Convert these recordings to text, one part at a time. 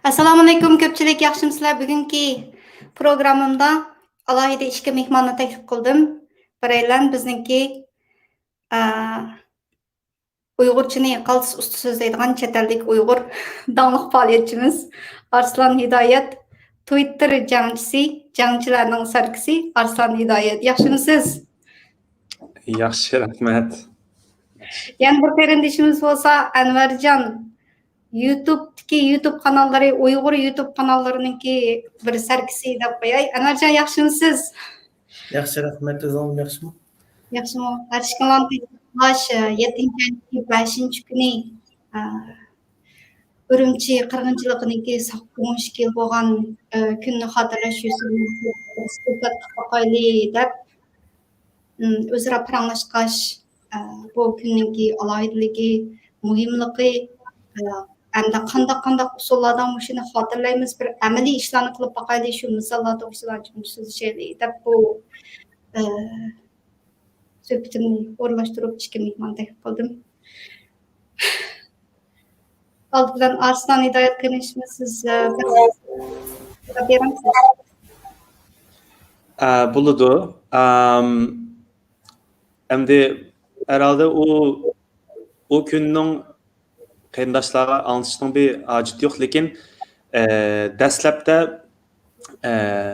Assalomu alaykum ko'pchilik, yaxshimisizlar? Bugungi programmamda alohida ishga mehmonni taklif qildim. Biraylan bizniki Uyg'urchani qaltis usti so'zlaydigan chet ellik Uyg'ur dаңlıq faoliyatchimiz Arslan Hidoyat, Twitter jangchisi, jangchilarning sarkisi Arslan Hidoyat. Yaxshimisiz? Yaxshi, rahmat. Yana bir qarindishimiz bo'lsa Anvarjon. YouTube kanalları, Uyghur YouTube kanallarınınki bir sergisi deb qo'yay. Anvarjon, yaxshimisiz? Yaxshi, rahmat. O'zing yaxshimi? Yaxshimi? Tashkilot 7-5 kuni Urumchi qirg'inchiligining so'qqish yil bo'lgan kunni xotirlash yuzasidan qo'yli deb o'zaro paranglashqash bu kunninki alohidligi, muhimligi Әмді қандақ ұсулардан мұшыны қатырлаймыз, бір әмілі ішланы қылып бақайды шу мысалларды ұсылан сөз шейлі деп бұл сөптімні орылаштырып ішке меймандай қылдым. Алды білен Arslan Hidoyat қынышымыз сіз беріңіз. Buludu. Әмді herhalde o günün Qeyindaşlara anlatışının bir acıt yok, lakin dəstləbdə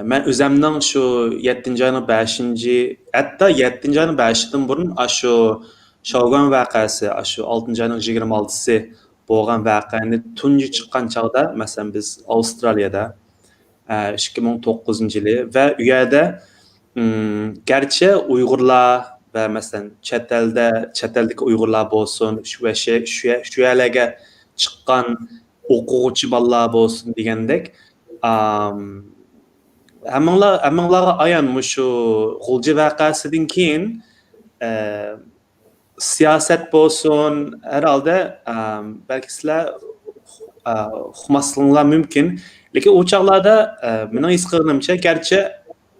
mən özəmdən şu 7-ci ayının 5-ci, hətta 7-ci ayının 5-dən burun şu Şalgan vəqəsi, şu 6-cı ayının 26-sı bolğan vəqəni tuncu çıxan çağda, məsələn biz Avustraliyada 2009-cu ili və üyədə gerçi Uyğurlar ve mesela çeteldeki Uygurlar olsun, şu yerlere çıkan okuğucu ballar olsun diyendek, hemenlara ayanmış şu Gulci vakasından keyin siyaset olsun herhalde belki sizler humaslığınlar mümkün. Lakin o çağlarda benim iskırnımca gerçi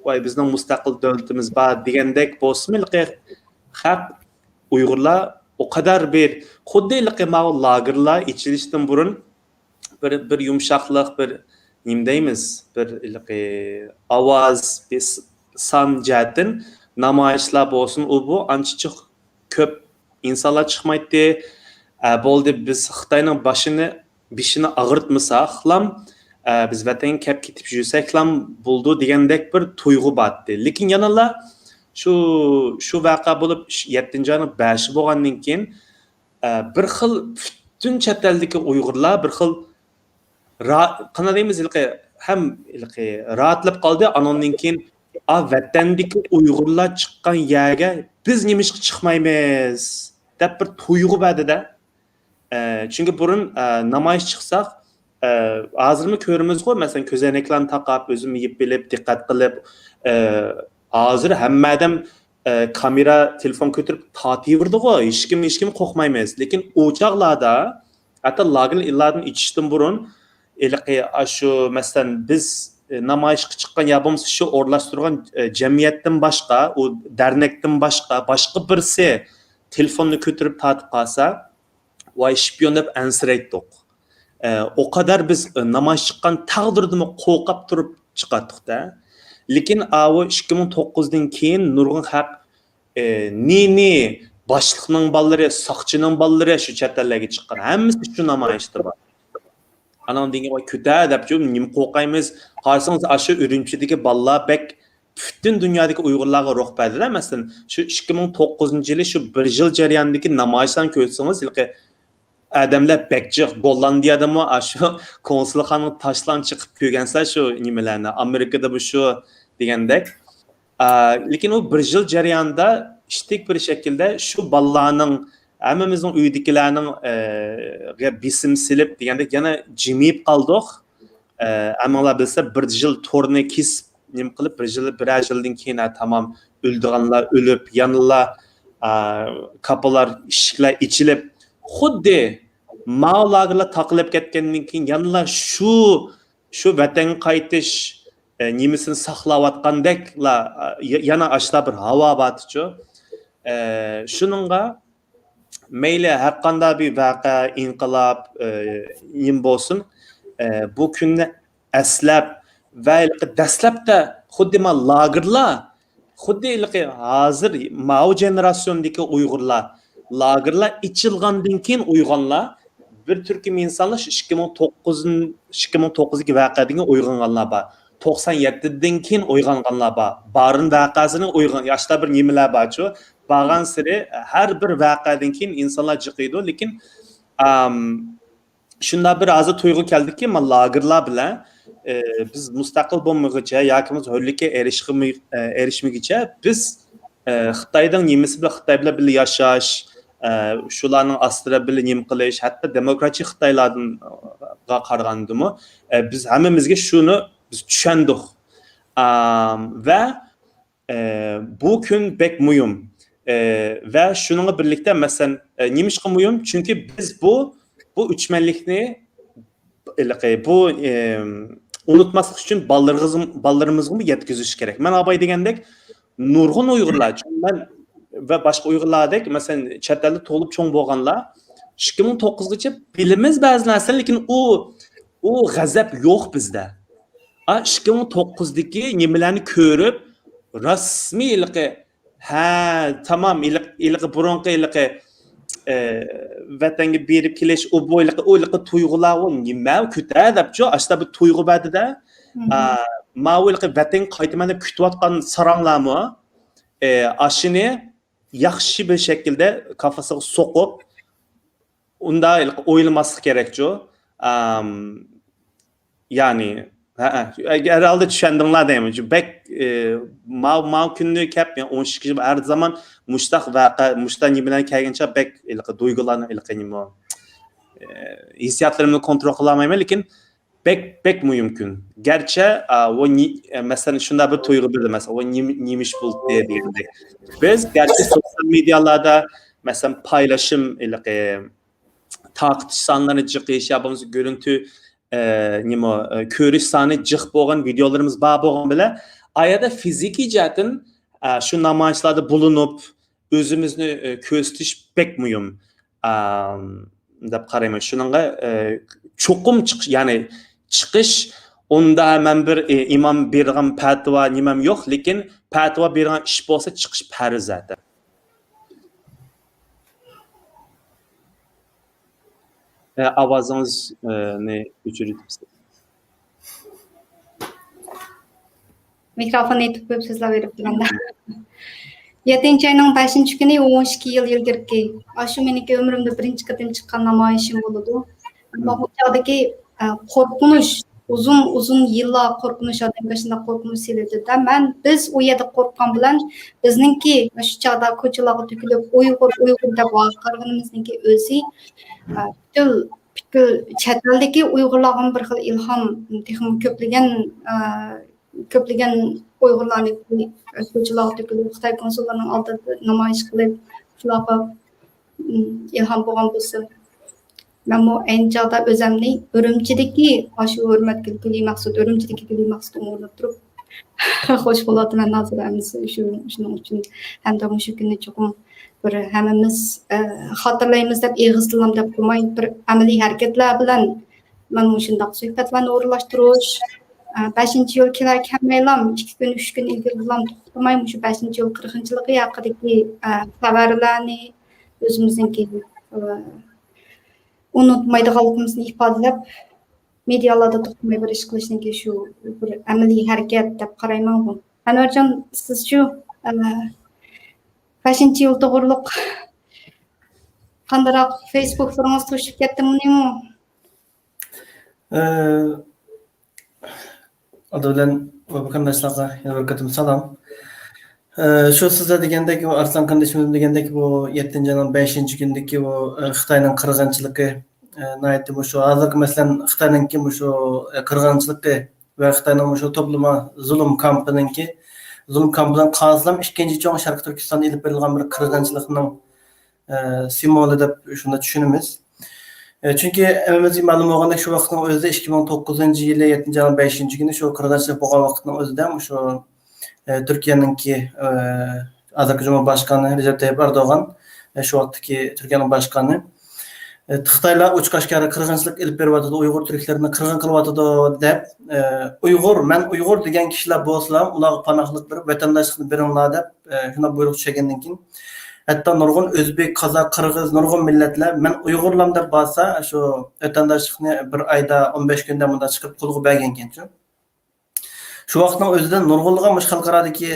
vay bizning mustaqil davlatimiz bor degandek bo'lsin, haq Uyg'urlar o kadar bir xuddi lagerlar ichilishdan burun bir yumshoqlik, bir nima deymiz, bir ovoz, bir son jihatdan namoyishlar bo'lsin, u bu ancha ko'p insonlar chiqmaydi. Bo'ldi biz Xitoyning beshini ag'ritmasak ham biz vatanga kelib ketib yursak ham bo'ldi degandek bir tuyg'u botdi. Lekin yanalar şu vaqa bo'lib 7-ci ayının 5-i bo'lgandan keyin bir xil bütün chet eldagi Uyg'urlar bir xil qana deymiz, ham rahatlab qoldi. Anondan keyin vatandagi Uyg'urlar chiqqan yerga biz nimishqa chiqmaymiz deb bir tuyg'u badi-da. Çünkü burun namoyish chiqsak hozirmi ko'rimiz-ku, masalan ko'zoynaklarni taqab, o'zimni yeb bilib, diqqat qilib, hozir hammadan kamera, telefon ko'tarib tortiverdi-ku, hech kim qo'rqmaymiz. Lekin o chaqlarda hatto lager illardan ichishdan burun shu masalan biz namoyishga chiqqan yapımız şu o'rlashtirgan jamiyatdan boshqa, o dernekdan boshqa birisi telefonni ko'tarib tortib qolsa, voy shpion deb ansiraydik. O kadar biz namoyish chiqqan taqdirdimi qo'rqib turib chiqatdik-da. Lekin avu 2009'dan keyin nurg'un haq ni boshliqning ballari, soqchining ballari shu chet ellarga chiqqan. Hammasi shu namoyishda bor. Anan degan voy ko'ta deb nim qo'rqaymiz. Qarasangiz shu Urumchidagi ballar bek bütün dünyadaki Uyg'urlarga ruh berdilar. Masalan, shu 2009-yili shu 1 yil jarayonidagi namoyishlarni ko'rsangiz, adamlar bekçi Gollandiyada mı şu konsulxanın taşlan çıkıp ko'rgansizlar şu nimalarni, Amerikada bu şu degandek. Lekin o 1 yil jarayonida ishtik bir şekilde şu ballarning hammamizning uydagilarning bisim silib degandek yana jimib qoldik. Ammolar bilsa 1 yil to'rni kesib nim qilib 1 yildan keyin tamam o'ldiganlar o'lib, yanılar kapılar, eshiklar ichilib xuddi mağlalarla taqilib ketgandan keyin yanılar şu vatan qaytish nimisini saqlayotgandekla yana ashla bir havo batichu. Shuningga mayli har qanday bir vaqa, inqilob nim bo'lsin, bu kunni eslab va dastlabda xuddi ma lagerlar xuddi hozir Mao jenerasyondagi Uyg'urlar lagerlar ichilgandan keyin uyg'onlar bir turkum insonlar 2009dagi voqeadan uyg'onganlar bor. 97dan keyin uyg'onganlar bor. Barin voqeasini yoshlar bir nimalar borchu. Bag'an siri har bir voqeadan keyin insonlar jiqiydi, lekin shunda bir azı tuyg'u keldiki, men lagerlar bilan biz mustaqil bo'lmaguncha yoki hurlikka erishmaguncha biz Xitoydan nimasi bilan Xitoy bilan birga yashash, shularning ostida birga nim qilish, hatto demokratik Xitoylardan qaragandimi, biz hammamizga shuni biz tushundik. Va bu kun bek muhim. Ve şununla birlikte mesela nimişki muhim? Çünkü biz bu üçmenlikni bu unutmaslık için ballarımızı yetkiziş gerek. Ben abay degandek nurgun Uygurlar, ben ve başka Uygurlardek mesela çetlerde tolup çoğun boğanlar 2009'gacha bilimiz bazı narsa, lekin o gazap yok bizde. 2009'daki nimalarni ko'rib rasmiy tamam burunqi vatanga berib kelish o bo'yliqi tuyg'ular nima kuta debchi ashta bir tuyg'u badida ma'ulqi vatan qaytaman deb kutayotgan saranglarmi ashini yaxshi bir shaklda kafasiga so'qib unda o'ylamaslik kerakchu. Ya'ni herhalde düşündüğünler değil mi? Bek mal günlüğü kep yani 12 her zaman muştak nimeler kelgençe bek duygularını hissiyatlarımı kontrol kılamayım, lekin bek mümkün. Gerçi o mesela şunda bir duygu bildi mesela o nimiş bul diye diyelim. Biz gerçi sosyal medyalarda mesela paylaşım takip sanlarını çıkış yapımız görüntü ko'rish soni jiq bo'lgan videolarimiz bor bo'lgan bilan ayada fiziki jihatdan shu namoyishlarda bo'linib o'zimizni ko'rsatish bek muhim deb qarayman. Shunga cho'qim chiqish, ya'ni chiqish unda hemen bir imom bergan fatvo nimam yo'q, lekin fatvo bergan ish bo'lsa chiqish farz zaten. Avazınız ne uçuruyorsunuz? Mikrofonu etip ko'p so'zlab beribdi menda. 7 ayning 5 kuni 12 yil ilgirki shu meniki umrimda birinchi qatim chiqqan namoyishim bo'ladi. Ammo bu chog'dagi qo'rqinish uzun yillar qo'rqinish odamga shunday qo'rqinish seladi-da. Biz u yerda qo'rqqan bilan bizningki shu chog'da ko'chalarga to'kilib Uyg'ur deb qarg'animizningki o'zi chet eldagi Uyg'urlarga bir xil ilhom ko'plagan Uyg'urlarni ko'chalarga to'kilib Xitoy konsullarining oldida namoyish qilib shularga ilhom bo'lgan bo'lsa, men bu ayni chog'da o'zimni Urumchidagi shu hurmatga Guli Maqsud o'ylab turib xo'sh bo'laman hozir shuning uchun hamda shu kunni cho'qim bir hammamiz xotirlaymiz deb eg'izdilam deb qo'ymay bir amaliy harakatlar bilan mana shunday suhbatlarni o'rinlashtirish 5-yil kelar kelmaylam 2 kun 3 kun ilgarilam to'xtamay shu 5-yil 40-yilligi haqidagi xabarlarni o'zimizningki unutmaydiganligimizni ifodalab medialarda to'xtamay bir ish qilishniki shu bir amaliy harakat deb qarayman. Anvarjon, siz shu 5-yil to'g'riliq qandaroq Facebook'laringiz to'shib ketdimi? Adı bilen vatandaşlarga yana bir katım salam. Şu sizde degandek Arslan kardeşimiz degandek bu 7. ayın 5. gündeki bu Xitoyning qirg'inchiligi naytdi bu şu azık mesela Xitoyninki bu şu qirg'inchiligi ve Xitoyning şu topluma zulm kampidan qazlam ikinci çoğun Şarkı Türkistan'da ilip verilgan bir qirg'inchilikning simvolu deb shunda tushunamiz. Çünkü emimizga ma'lum bo'lgandek shu vaqtning o'zida 2009-yili 7. ayın 5. günü şu qirg'inchilik bo'lgan vaqtning o'zida shu Türkiye'ninki Azerbaycan Cumhurbaşkanı Recep Tayyip Erdoğan şu vaqtdagi Türkiye'nin başkanı Xitaylar uçqaşkara qirg'inchilik ilib beryapti, Uyg'ur türklerini qirg'in qilyapti deb, men Uyg'ur degan kishilar bo'lsalar, ularga panohlik berib, vatandoshlikni beringlar deb shuna buyruq tushgandan keyin hatto nurg'un o'zbek, qozoq, qirg'iz, nurg'un millatlar men Uyg'urlam deb borsa, shu vatandoshlikni bir oyda 15 kunda bunda chiqib qo'lga bergan ekan-ku. Shu vaqtning o'zida nurg'unlagan xalqarodagi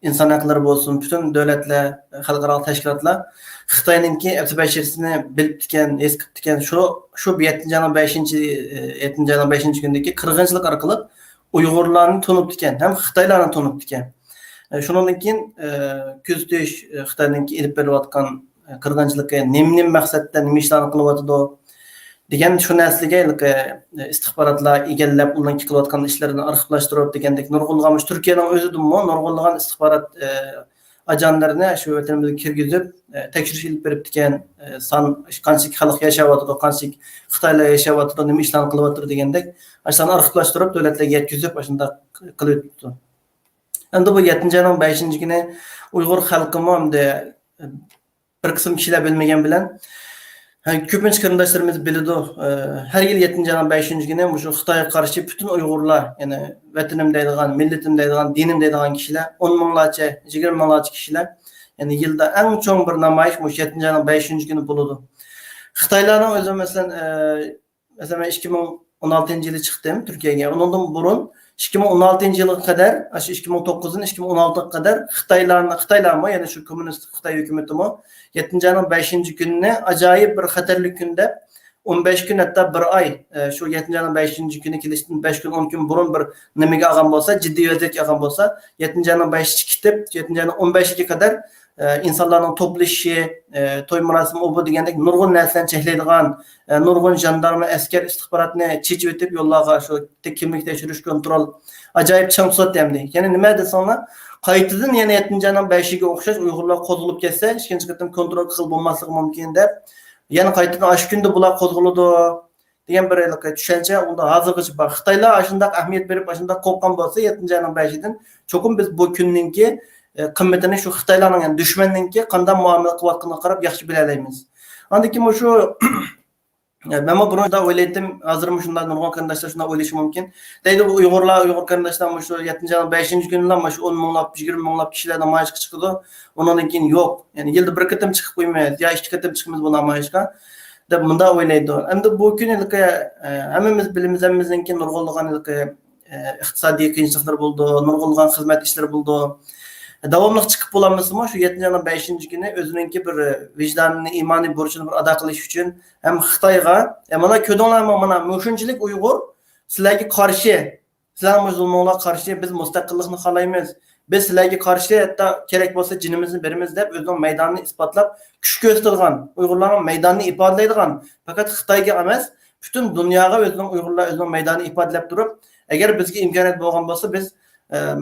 inson haqlari bo'lsin, bütün davlatlar, xalqaro tashkilotlar Xitoyninki F-5'sini bilib ekan, es qilib ekan, shu 7-5 kundagi qirg'inchilik orqali Uyg'urlarni to'nib ekan, ham Xitoylarni to'nib ekan. Shundan keyin kuzatish Xitoyninki ilib berayotgan qirg'inchilikka nima maqsadda nima ishlarni qilyapti degan shu narsaga istixborotlar egallab ularning qilayotgan ishlarini arxivlashtirib degandek nurg'unlagan Turkiyaning o'zidimi nurg'unlagan istixborot ajanlarni shu vatanimizga kirgizib tekshirish ilib berib ekan, son qancha xalq yashayapti, qancha Xitoylar yashayapti, nima ishlarni qilyapti degandek ashuni arxivlashtirib davlatlarga yetkazib shunda qilyapti. Endi bu 7-5 kuni Uyg'ur xalqimi hamda bir qism kishilar bilmagan bilan ko'pincha qarindoshlarimiz biladi. Har yil 7-5 kuni shu Xitoyga qarshi bütün Uyg'urlar, ya'ni vatanim deydigan, millatim deydigan, dinim deydigan kishilar 10 minglarcha, 20 minglarcha kishilar, ya'ni yilda eng cho'ng bir namoyish 7-5 kuni bo'ladi. Xitoylarning o'zi masalan 2016-yili chiqdim Turkiyaga. Undan burun 2016-yilga qadar, 2009-dan 2016-ga qadar Xitoylarmi, ya'ni shu kommunist Xitoy hukumatimi 7-5 kunni ajoyib bir xatarli kunda 15 kun hatta bir oy shu 7-5 kuni kelishdan 5 kun 10 kun burun bir nimaga olgan bo'lsa, jiddiy vaziyatga olgan bo'lsa, 7-5 kitib 7-15ga qadar insonlarning to'plashishi, to'y marosimi bu degandek nurg'un narsalarni cheklaydigan, nurg'un jandarma, askar istixborotni chechib o'tib yo'llarga shu kimlik tekshirish, kontrol ajoyib chang tutdi. Ya'ni nima desanglar, qaytadan yana 7-5ga o'xshash Uyg'urlar qo'zg'alib ketsa, ikkinchi qatim kontrol qilib bo'lmasligi mumkin deb, yana qaytadan ash kunda bular qo'zg'aladi degan bir tushuncha unda hozirgacha bor. Xitoylar shunday ahamiyat berib, shunday qo'rqqan bo'lsa 7-5dan cho'qim biz bu kunninki qimmatini shu Xitoylarning, ya'ni dushmanninki qanday muomala qilayotganini qarab yaxshi bila olamiz. Andiki shu men bunda o'ylaydim, hozir shunday nurg'un qarindoshlar shunday o'ylashi mumkin. Deydi bu Uyg'ur qarindoshlar shu 7-5 kunlar shu 10 minglab, 20 minglab kishilar namoyishga chiqadi. Undan keyin yo'q. Ya'ni yilda bir qatim chiqib qo'ymaymiz, yo ikki qatim chiqamiz bu namoyishga deb bunda o'ylaydi. Endi bu kun hammamiz bilamiz, hammamizning nurg'unlagan iqtisodiy qiyinchiliklar bo'ldi, nurg'unlagan xizmat ishlari bo'ldi. Davomli chiqib bo'lamizmi shu 7-5 kuni o'zininki bir vijdonni, iymoniy burchini bir ado qilish uchun ham Xitoyga, mana ko'rdinglarmi, mana shunchalik Uyg'ur sizlarga qarshi, sizlar musulmonlarga qarshi biz mustaqillikni xohlaymiz. Biz sizlarga qarshi hatto kerak bo'lsa jinimizni beramiz deb o'zining maydonini isbotlab kuch ko'rsatgan, Uyg'urlarning maydonini ifodalaydigan, faqat Xitoyga emas, bütün dunyoga Uyg'urlar o'zining maydonini ifodalab turib, agar bizga imkoniyat bo'lgan bo'lsa biz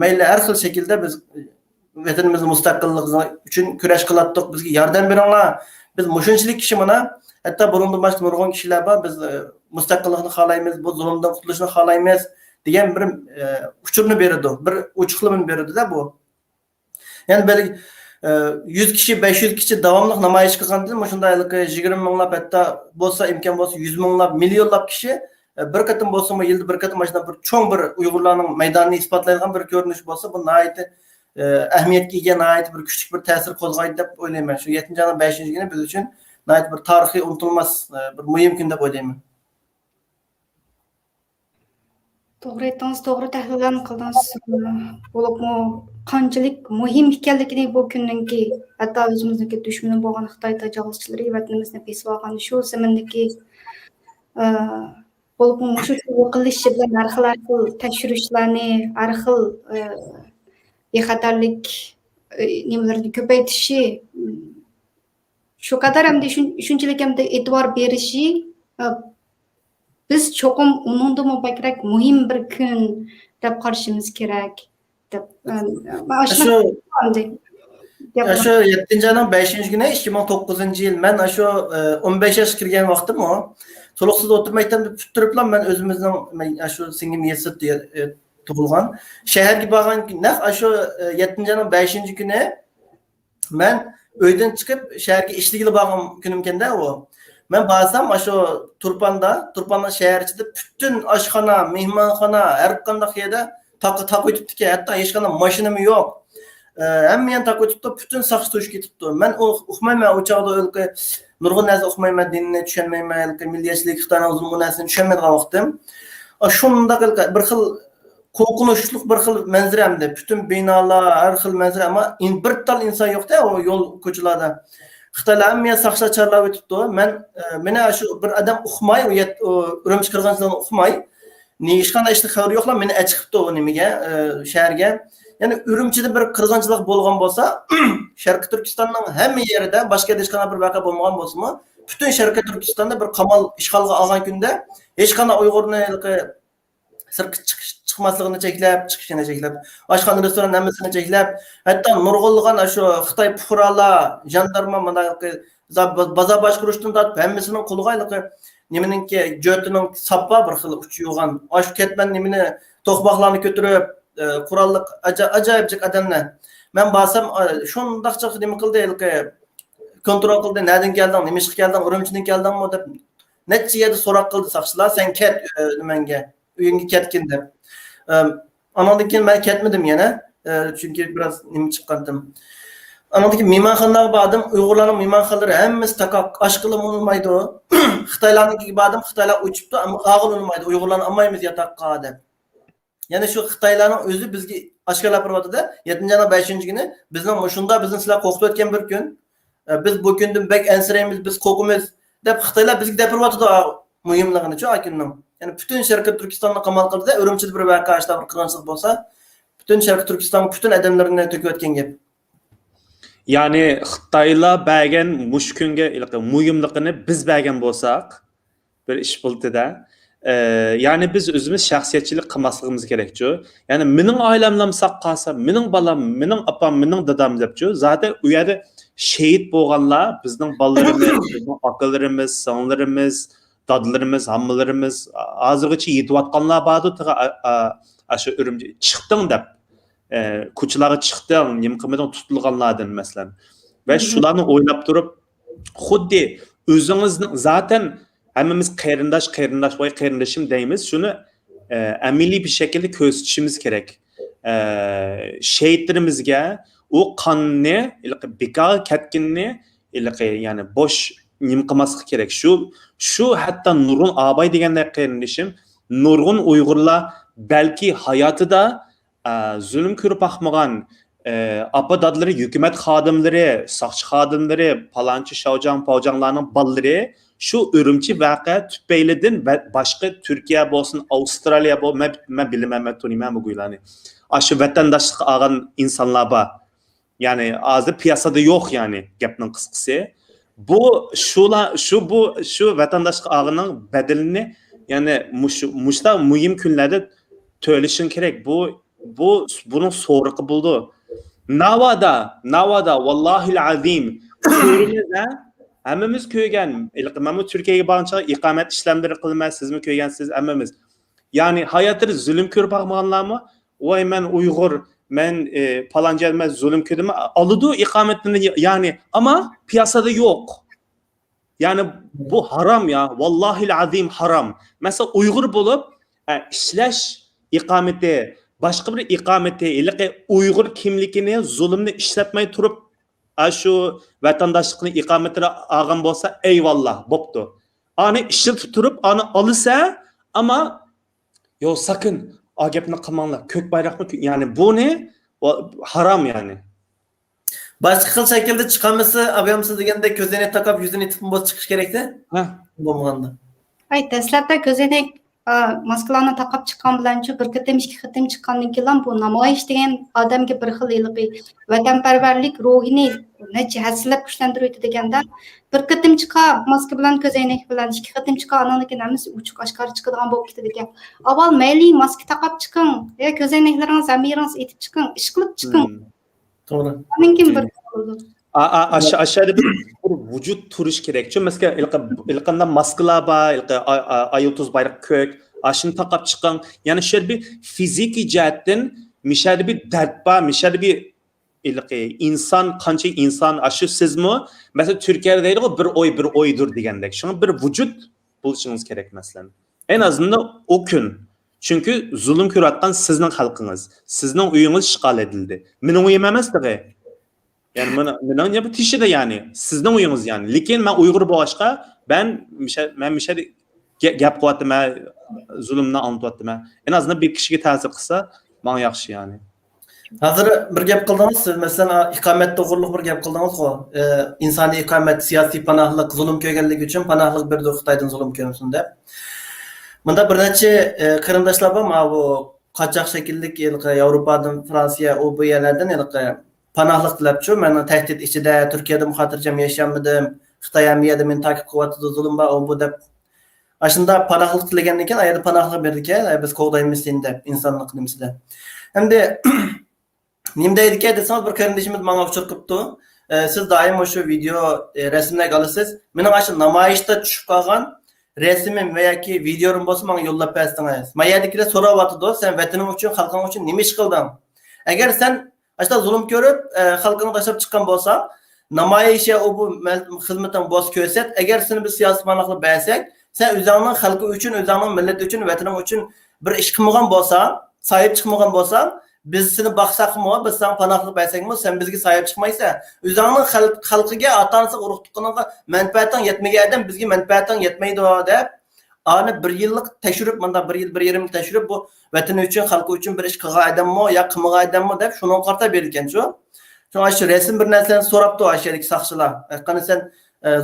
mayli har xil shaklda biz vatanimizning mustaqilligi uchun kurash qilatdik, bizga yordam beringlar. Biz mushunchilik kishi mana hatto burundan boshqa nurg'un kishilar bor, biz mustaqillikni xohlaymiz, bu zulmdan qutulishni xohlaymiz degan bir uchurni beradi, bir uchiqlimini beradi-da bu. Ya'ni böyle 100 kishi, 500 kishi davomli namoyish qilganda, shunday 20 minglab hatto bo'lsa, imkon bo'lsa 100 minglab, millionlab kishi bir qatim bo'lsa, yilda bir qatim mana bir cho'ng bir Uyg'urlarning maydonini isbotlaydigan bir ko'rinish bo'lsa, bu nihoyatda ahamiyatga ega, nihoyat bir kuchli bir ta'sir qo'zg'aydi deb o'ylayman. Shu 7-5 kuni biz uchun nihoyat bir tarixiy unutilmas bir muhim kun deb o'ylayman. To'g'ri aytdingiz, to'g'ri tahlillarni qildingiz. Bo'libmi qanchalik muhim ekanligini bu kunninki hatto o'zimizniki dushmani bo'lgan Xitoy tajovuzchilari vatanimizni besib olgan shu zamondagi bo'libmi shu qilishi bilan har xil tekshirishlarni, har xil bexatarlik nimalarni ko'paytirishi, shu qadar hamda shunchalik hamda e'tibor berishi biz cho'qim undan bakrak muhim bir kun deb qarashimiz kerak deb shu 7-5 kuni 2009-yil men shu 15 yoshga kirgan vaqtim o to'liqsiz o'tirmaydan deb turibman. Men o'zimizning shu singlim Yesir tug'ilgan shaharga borgan naq shu 7-5 kuni men öyden çıkıp şehirge işligili bağım günümkende o. Ben baksam şu Turpan'da şehir içinde bütün aşkhana, mehmanxana, her qandaq yerde tak ötüptü ki hatta hiç qanday maşinam yok. Hem tak ötüptü bütün saqç to'shib ketibdi. Men uqmayman o chaqda o'lqa nurg'un narsa uqmayman, dinni tushunmayman, milliyatchilik Xitoyning zulm narsasini tushunmaydigan vaqtim. Shunda bir xil qo'rqinchli bir xil manzara hamda bütün binolar, har xil manzara ama bir tal inson yo'qda o yo'l ko'chalarda. Xitoylar ham men saqchilar charlab o'tibdi. Meni shu bir odam uqmay, Urumchi qirg'inchiligini uqmay, hech qanday ishni xabari yo'qlar meni chiqibdi u nimaga, shaharga. Yani Ürümçide bir qirg'inchilik bo'lgan bo'lsa, Sharqiy Turkistonning hamma yerida boshqa hech qanday bir vaqa bo'lmagan bo'lsa-mu, butun Sharqiy Turkistonda bir qamal ishg'olga olgan kunda hech qanday Uyg'urni sirtqa chiqmasligini cheklab, chiqishini cheklab, oshxona restoran hammasini cheklab, hatto nurg'unlagan shu Xitoy fuqarolar, jandarma mana bozor boshqarishdan tortib hammasining qo'lg'ayliqi nimaninki jo'tining sappa bir xil uchiyo'gan, osh ketman nimani to'qmoqlarni ko'tarib qurolliq ajoyibcik odamlar. Men barsam shundaqcha nima qildi, kontrol qildi, nereden kelding, nima ishga kelding, Urumchidan keldingmi deb necha yerda so'roq qildi saqchilar, sen ket nimanga, uyingga ketgin deb. Anandan keyin men ketmadim yana, chunki biraz nima chiqqandim. Anandan keyin mehmonxonaga bordim, Uyg'urlarning mehmonxonalari hammasi taqoq, osh qilib bo'lmaydi. Xitoylarnikiga bordim, Xitoylar uchibdi, ammo og'il bo'lmaydi, Uyg'urlarni olmaymiz yotoqqa deb. Yani şu Xitoylarning o'zi bizga oshkorlab beryapti-da, 7-yanvar 5-kuni bizning shunda bizni sizlar qo'rqitib o'tgan bir kun. Biz bu kundan bek ansiraymiz, biz qo'rqamiz deb Xitoylar bizga gapiryapti muhimligini-chi akunning. Yani bütün Sharqiy Turkistonni qamal qildi, Urumchida bir vaqa ashta bir qirg'inchilik bo'lsa, bütün Sharqiy Turkiston bütün odamlarini to'kib o'tgan gap. Yani Xitoylar bergen mush kunga muhimligini biz bergen bo'lsak, bir ish bo'ldi-da. Yani biz özümüz şahsiyetçilik qilmasligimiz kerakchu. Yani mening oilamlamsaq qalsa, mening balam, mening apam, mening dadam debchu. Zaten u yerda şehit bo'lganlar bizning bolalarimiz, bizning akalarimiz, singillarimiz, dadlarimiz, hammalarimiz hozirgacha yetayotganlar bordi. Shu Urumchi chiqding deb, ko'chalarga chiqding, nima qilmading tutilganlardan masalan. Va shularni o'ylab turib, xuddi o'zingizning zaten hammamiz qarindosh voy qarindoshim deymiz. Shuni amaliy bir şekilde ko'rsatishimiz kerak. Shehitlarimizga u qonni bekor ketganini yani bosh nima qilmaslik kerak. Shu hatto Nurg'un Abay degandek qarindoshim, Nurg'un Uyg'urlar balki hayotida zulm ko'rib boqmagan apa dadlari, hukumat xodimlari, soqchi xodimlari, palonchi Pavjanlarning bolalari şu Urumchi vaqa tüpeylidan başqa Türkiye bo'lsin, Avstraliya bo'lsin, men bilmayman, men taniyman bu guylarni. Shu vatandaşlık olgan insonlar bor. Yani hozir piyasada yo'q yani gapning qisqasi. Bu şu vatandaşlık olganning bedelini yani mushta muhim kunlarda to'lashing kerak. Bunun so'riqi bo'ldi. Navada vallahi azim ko'ringizda hammamiz ko'rgan, mana Turkiyaga borgancha iqomat ishlamlari qilmas, sizmi ko'rgansiz hammamiz. Yani hayotida zulm ko'rib boqmaganlarmi? Voy men Uyg'ur, men palonchi emas zulm ko'rdim. Oladi iqomatini yani ama piyasada yo'q. Yani bu haram ya, vallahi azim haram. Mesela Uyg'ur bo'lib ishlash iqomati, boshqa bir iqomati, Uyg'ur kimligini, zulmni ishlatmay turib şu vatandaşlıkını ikametine ağam bolsa eyvallah boptu. Ani işletip turup ani alırsa ama yo sakın agepni qilmanglar. Kök bayrak mı? Yani bu ne? Haram yani. Başka xil şekilde çıkamasa abiyamsa degende ko'zoynak taqab yuzini itib bo'z chiqish kerakda? Ha. Bo'lmaganda. Ay, dastlabda ko'zoynak maskalarni taqab chiqqan bilanchi bir qatim ikki qatim chiqqandan keyin bu namoyish degan odamga bir xil vatanparvarlik ruhini hasilab kuchlantiradi deganda bir qatim chiqa maska bilan ko'zoynak bilan ikki qatim chiqa ananikin hammasi uchuq oshkor chiqadigan bo'lib ketadi ekan. Avval mayli maska taqab chiqing, ko'zoynaklaringiz amiringiz etib chiqing, ish qilib chiqing. To'g'ri. Undan keyin bir bo'ldi. Aşağıda bir vücut turiş gerek. Çünkü mesela ilkanda maskalar var, ayıltuz bayrak kök, aşını takıp çıkan. Yani şöyle bir fiziki cihetten mişerde bir dert var, mişerde bir inson qancha inson aşı sizmi mesela Türkiye'de deydi bir oy bir oydur degandek. Şuna bir vücut buluşunuz gerek mesela. En azından o gün. Çünkü zulüm ko'rayotgan sizning xalqingiz, sizning uyingiz ishg'ol edildi. Mening uyim emasdi. Yani mening ne bu tishida yani sizning uyingiz yani. Lekin men Uyg'ur bo'lishqa men misha gap qilyaptim, zulmni anlatyaptim. En azından bir kishiga ta'sir qilsa, menga yaxshi yani. Hazır bir gap qildingiz siz mesela ikamet to'g'riliq bir gap qildingiz ku. İnsani ikamet, siyasi panahlık, zulüm ko'rganligi uchun panahlık berdi Xitoydan zulüm ko'rsin deb. Bunda bir necha qarindoshlar bor, mana bu qochoq shakillik Yevropadan, Fransiya, o bu yerlardan panahlık tilabchi, meni tahdid ichida Turkiyada xotirjam yashayolmadim, Xitoy ham yerda meni ta'qib qilyapti, zulm bor, o bu deb. Aslında panahlık tilagandan keyin ayda panahlık berdik, biz qo'g'daymiz seni deb, insonlik nimasida. Endi nima deydi desam bir qarindoshimiz menga uchur qilibdi. Siz doim o'sha video rasmlarga olasiz. Mening ana shu namoyishda tushib qolgan rasmim va yoki videom bo'lsa menga yo'llab bersangiz. Men yerdagilar so'rayotdi, sen vataning uchun, xalqing uchun nima ish qilding? Agar sen ashta zulm ko'rib, xalqingni tashlab chiqqan bo'lsang, namoyish o bu xizmating boz ko'rsat. Agar seni biz siyosiy ma'noda bersak, sen o'zingning xalqi uchun, o'zingning millati uchun, vataning uchun bir ish qilmagan bo'lsang, sahip chiqmagan bo'lsang, biz seni baqsaqmı, biz sana panahlık bersakmı, sen bizga sahip çıkmaysa, o'zingning xalqiga, ota-onasi urug' tuqqaniga manfaating yetmagan adam bizga manfaating yetmaydi deb, ani bir yillik tekshirib, menda bir yil, bir yarim tekshirib bu vatani uchun, xalqi uchun bir ish qilgan odammi, yo qilmagan odammi deb shuni qarta bergan-ku. Shunga shu rasm bir narsani so'rabdi ashadagi saqchilar. Qani sen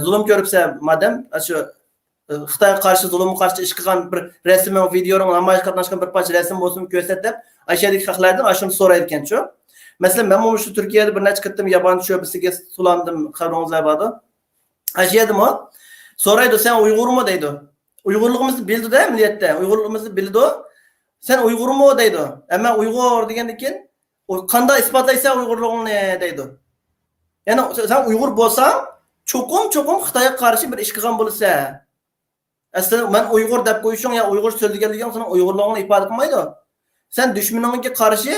zulm ko'ribsan, madam, shu Xitoyga qarshi zulmga qarshi ish qilgan bir rasm, videoning namoyish qatnashgan bir parcha rasm bo'lsin ko'rsat deb aşağıdaki xalqlardan şunu so'rayotgan-ku. Mesela men bu şu Türkiye'de bir necha qattam yabancı şöbesiga sulandim, xabaringizlar bordi. Aşağıda mı? So'raydi, sen Uyg'urmi deydi. Uyg'urligimizni bildi-da, milliyatda. Uyg'urligimizni bildi. Sen Uyg'urmi deydi. Ama Uyg'ur degandan keyin qanday isbotlaysa Uyg'urligingni deydi. Ya'ni sen Uyg'ur bo'lsang, cho'qim Xitoyga qarshi bir ish qilgan bo'lsa, aslida men Uyg'ur deb qo'yishing ya Uyg'ur so'zlaganliging sening Uyg'urligingni ifoda qilmaydi. Sen düşmanınga qarshi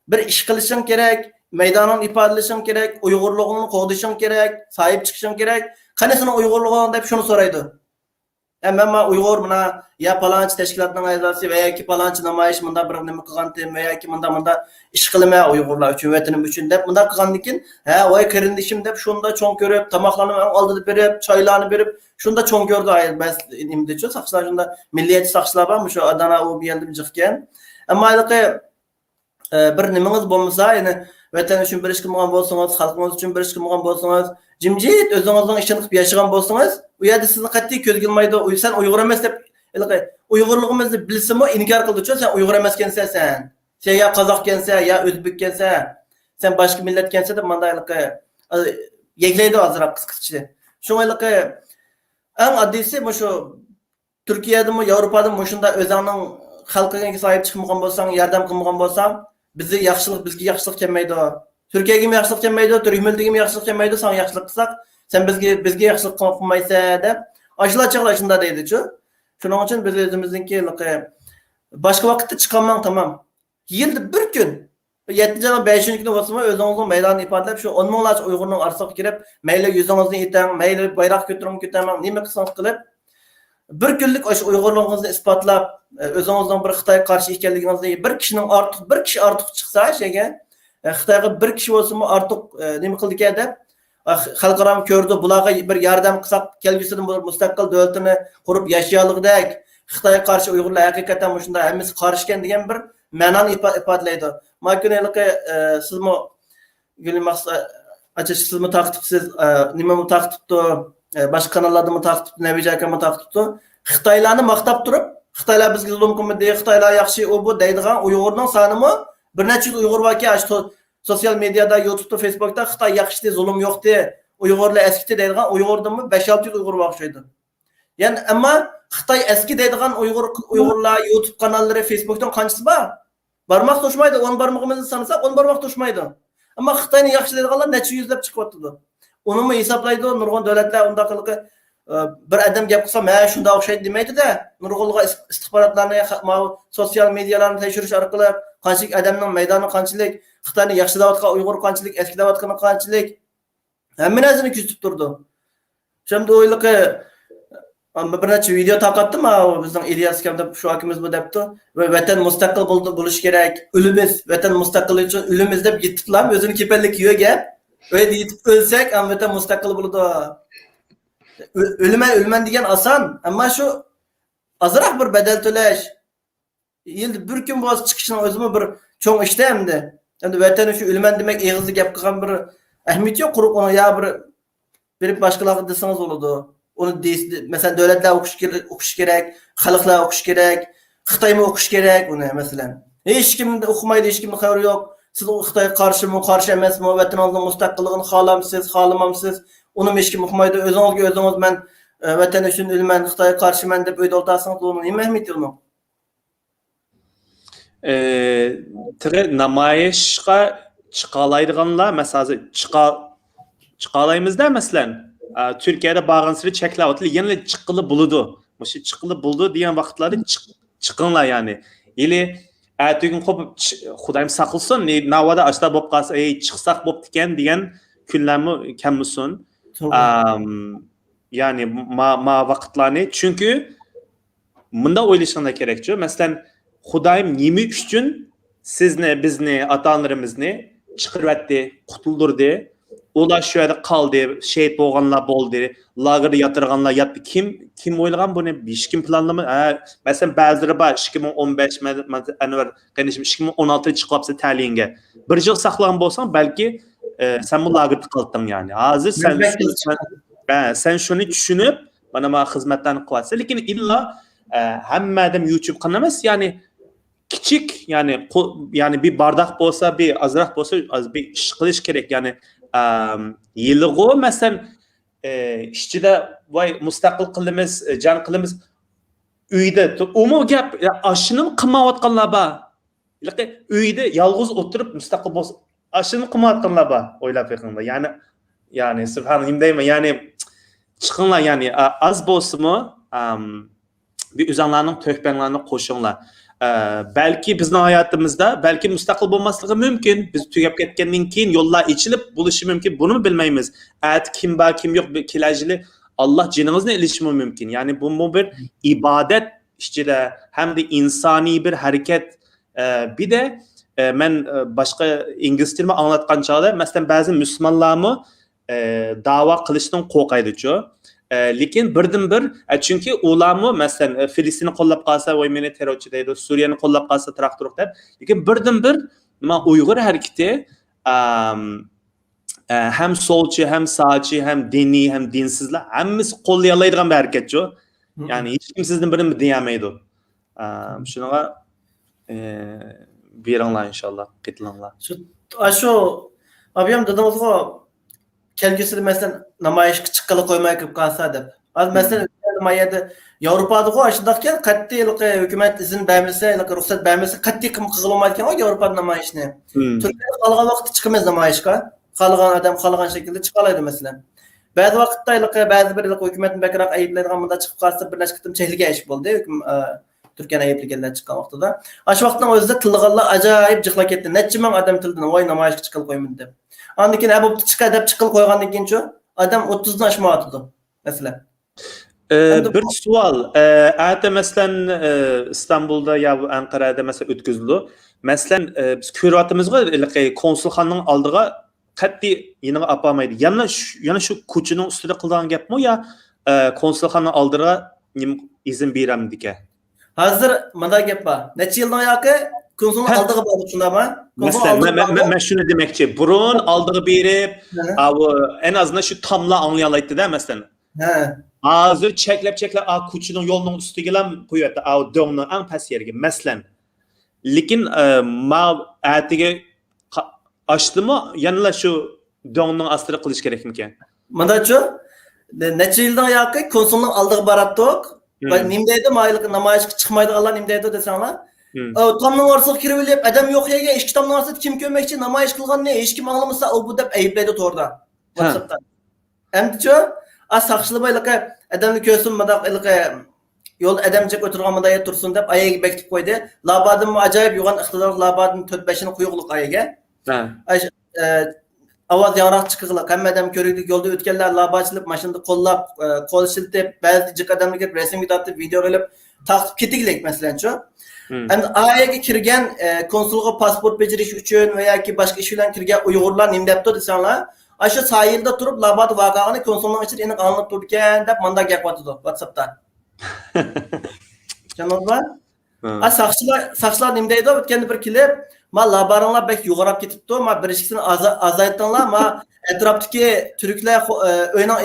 bir ish qilishing kerak, maydonini ifodalashing kerak, Uyg'urligingni qo'g'dishing kerak, sahip chiqishing kerak. Qani sen Uyg'urliging deb shuni so'raydi. Men Uyg'ur buna ya palonchi tashkilotning a'zosi va yoki palonchi namoyish bunda bir nima qilgandim va yoki bunda ish qilma Uyg'urlar uchun, vatanim uchun deb bunda qilgandan keyin, ha, voy qarindishim deb shunda cho'ng ko'rib, tomoqlarni oldida berib, choylarni berib, shunda cho'ng ko'rdi bas nimda-chu saqchilar shunda milliyat saqchilar bormi shu Adana u bu yerda jiqgan. Ama bir nimangiz bo'lmasa, ya'ni vatan uchun bir ish qilmagan bo'lsangiz, xalqingiz uchun bir ish qilmagan bo'lsangiz, jimjit o'zingizning ishini qilib yashagan bo'lsangiz, u yerda sizni qat'iy ko'z kelmaydi. Sen Uyg'ur emas deb, Uyg'urligimizni bilsimi inkor qildi-chu, sen Uyg'ur emas ekansan sen. Sen ya qozoq ekansan, ya o'zbek ekansan, sen boshqa millat ekansan deb menda yeglaydi ozroq qisqacha. Shunga eng oddiysi shu Turkiyadami, Yevropadami shunda o'zingning xalqiga sahip chiqmagan bo'lsang, yordam qilmagan bo'lsang, bizga yaxshilik kelmaydi. Turkiyaga ham yaxshilik kelmaydi, Turkmenga ham yaxshilik kelmaydi, sen yaxshilik qilsak, sen bizga yaxshilik qilmaysan deb, ashlar chaqlar shunda deydi-chu. Shuning uchun biz o'zimizniki boshqa vaqtda chiqaman, tamam. Yilda bir kun 7-nji 5-nji kuni bo'lsa, o'zingizning maydonni ifodalab shu 10 minglarcha Uyg'urning orasiga kirib, mayli yuzingizni yetang, mayli bayroq ko'taraman, nima qilsangiz qilib, bir kunlik o'sha Uyg'urligingizni isbotlab, o'zingizning bir Xitoyga qarshi ekanligingizni bir kishi ortiq chiqsa, shega Xitoyga bir kishi bo'lsa-mu ortiq nima qildi-ki deb xalqaro ko'rdi, bularga bir yordam qilsak, kelgusida mustaqil davlatini qurib yashayolgudek, Xitoyga qarshi Uyg'urlar haqiqatan shunday hammasi qarshi ekan degan bir ma'noni ifodalaydi. Makuneligi sizmi Gulmas sizmi taqtibsiz, nima taqtibdi, boshqa kanallarda taqtib, Navijaka taqtibdi. Xitoylarni maqtab turib, Xitoylar bizga zulm qilmaydi, Xitoylar yaxshi u bu deydigan Uyg'urning sonimi bir necha Uyg'ur borki, sosyal medyada, YouTube'da, Facebook'da Xitoy yaxshi, zulm yo'qdi, Uyg'urlar eski deydigan Uyg'urdimi 5-6 Uyg'ur o'xshaydi. Ya'ni ammo Xitoy eski deydigan Uyg'urlar YouTube kanallari, Facebook'dan qanchasi bor? Barmoq to'shmaydi, 10 barmog'imizni sanasak 10 barmoq to'shmaydi. Ammo Xitoyni yaxshi deydiganlar necha yuzlab chiqyapti. Unimi hisoblaydi nurg'un davlatlar unda qilqi bir adam gap qilsa, "Men shunda o'xshaydi" demaydi-da. Nurg'ulg'a istixborotlarni, sotsial medialarni tekshirish orqali qanchalik odamning maydoni qanchalik, Xitoyni yaxshilayotgan Uyg'ur qanchalik, eskilayotgani qanchalik, hamma narsani kuzatib turdi. Şimdi o'yliqi bir necha video tarqatdim, bizning Ilyas kamda shu akimiz bu debdi. Va vatan mustaqil bo'lish kerak. Ulimiz vatan mustaqil uchun ulimiz deb yetiblar, o'zini kepallik yo'ga. Öyle yetib ölsek, vatan mustaqil bo'ladi. Ölmen degan oson, ammo shu azroq bir badal to'lash. Yilda bir kun bo'z chiqishning o'zimi bir cho'ng ishda endi. Endi vatan uchun ölmen demek eg'izni gap qilgan bir ahamiyat yo'q, quruq uni ya bir berib boshqalarga desangiz bo'ladi. Onu mesela devletler okuş gerek, halklar okuş gerek, Xitoy mı okuş gerek onu mesela. Hiç kim okumaydı, hiç kimin haberi yok. Siz o Xitoyga qarşı mı, qarşı emas mı, vatanınızın mustaqilligini xohlamsiz, xohlamamsiz. Onu hiç kim okumaydı. Özünüz men vatan üçün ölmen, Xitoyga qarşıman deb o'yda o'tirsangiz, onun nima ahamiyati uni? Tire namoyishga chiqalaydiganlar, masalan, chiqalaymiz-da masalan. Türkiye'de bağımsızlığı çekler, yine çıkılı buludu. Şu çıkılı buldu diyen vakitleri çıkınlar yani. İli ertesi kopup Xudayım sakılsın, navada açta bop kalsa, çıksak bop diyen günlerimi kemmisin. Yani ma vakitlerini. Çünkü bunda oylışanda gerekçiyor. Mesela Xudayım nimi üçün sizni, bizni, ata-analarımızı çıkırvetti, kutuldurdu. Ular şu yerde kaldı, şehit boğanlar boldu, lagerda yatırganlar yattı. Kim oylagan bunu? Hiç kim planlama? Mesela bazıları var, 2015, Anwar kardeşim 2016'da çıkıpsa təliyinge. Bir yıl saklayan bolsan belki sen bu lagerda kaldın yani. Hazır sen şunu düşünüp bana hizmetlerini kılatsa. Lakin illa hem adam YouTube kanalı yani küçük yani bir bardak bolsa, bir azrak bolsa bir iş kılış gerek yani. Yılığı mesela işçide vay mustaqil qilimiz, can qilimiz uyda umu gap aşını qilmayotganlar bor. Uyda yolg'iz o'tirib mustaqil bo'lsa aşını qilmayotganlar bor. O'ylab beqinglar. Yani subhanallah deyman. Yani chiqinglar yani az bo'lsa-mu bir o'zinglarning to'kpanlarni qo'shinglar. Belki bizim hayatımızda belki müstakil olmaslığı mümkün. Biz tügep ketkendan keyin yollar içilip buluşu mümkün. Bunu mu bilmeyimiz? Evet kim var kim yok kilajili Allah cininizni ilişimi mümkün. Yani bu bir ibadet işte hem de insani bir hareket. Bir de ben başka İngiliz tilimi anlatkan çağda mesela bazı Müslümanlarımı dava kılıştan korkaydı çoğu. Lekin birdan-bir çünkü ularmı mesela Filistin'i qo'llab qalsa voy meni terrorchi deydi, Suriyani qo'llab qalsa traktorlik deb. Lekin birdan-bir nima Uyg'ur harakati hem solchi, hem sağchi, hem diniy, hem dinsizlar hammasi qo'llayoladigan bir harakatchi. Yani hech kim sizdan birini deyamaydi. Shunaqa beringlar inshaalloh, qitlanglar. Shu abiyam dedingiz-ku kelgusida mesela namoyish chiqqili qo'ymay kelib qolsa deb. Az mesela namoyishda Yevropada shundaqki qat'iy hukumat izn bermasa, ruxsat bermasa qat'iy qilolmaydigan Yevropada namoyishni. Turkiyada qolgan vaqtda chiqamiz namoyishga. Qolgan odam qolgan shaklda chiqa oladi mesela. Ba'zi vaqtda ba'zi bir hukumatni bakroq ayblaydigan bunda chiqib qolsa bir nechta qitim chekliga ish bo'ldi. Turkiyaning aybliganlar chiqqan vaqtida. Ash vaqtning o'zida tilg'anlar ajoyib jiqlab ketdi. Necha ming odam tildan voy namoyishga chiqib qo'ymin deb. Ondan keyin bu chiqa deb chiqib qo'ygandan keyin adam 30 dan oshmayotdi mesela. Bir sual. Ata mesela İstanbul'da ya Ankara'da mesela o'tkazildi. Mesela biz ko'ryapmizga konsulxonaning oldiga qat'iy yeniga olmaydi. Yana shu ko'chaning ustida qilgan gapmi yo konsulxonaning oldiga izn beramdi ekan? Hozir mana gap bor. Necha yildan yoki konsulxonaning oldiga borib shundami? Mesela ben şunu demekçi. Burun aldığı berip en azından şu tamla anlayalaydı da mesela. Hazır çeklep kuçunun yolunun üstü gelen koyuyordu. Dağının en pes yerine mesela. Lakin ma ertege açtı mı yanına şu dağının astıra kılış gerek mi ki? Mana şu neçe yıldan yoki konsulxonaning oldiga boratdik. Va nimdeydi mayliq namoyishga chiqmaydiganlar nimdeydi desanglar. Tamның orasıga kirib olib, adam yo'q yerga ishki tamның orasida kim ko'rmoqchi, namoyish qilganni hech kim anglamasa, u bu deb ayblaydi to'g'rida. WhatsAppda. Endi-chi, saqchilar bayliqqa adamni ko'rsin madaq yo'l adamcik o'tirganmada tursin deb ayaga bekitib qo'ydi. Labadim ajoyib yo'g'on iqtidor labadim 4-5ni quyuqliq ayaga. Ha. Ovoz yangroq chiqig'liq. Hamma odam ko'riklik yo'lda o'tganlar labachilib, mashinada qo'llab, qo'l shiltib, ba'zi jiq odamlarga rasm tortib, video qilib, taqib ketiglik masalanchu. Endi ayaga kirgan konsulga pasport bejirish uchun va yoki boshqa ish bilan kirgan Uyg'urlar nima debdi desanglar, shu sayilda turib labad voqeani konsulning ichida aniq anglab turdi ekan deb manda gap qotdi WhatsAppda. Janoblar, saqchilar nima deydi? O'tganda bir kelib, "Ma labaringlar bek yo'g'irab ketibdi, ma bir ishkisini azaytdinglar, ma atrofdagi turklar o'yning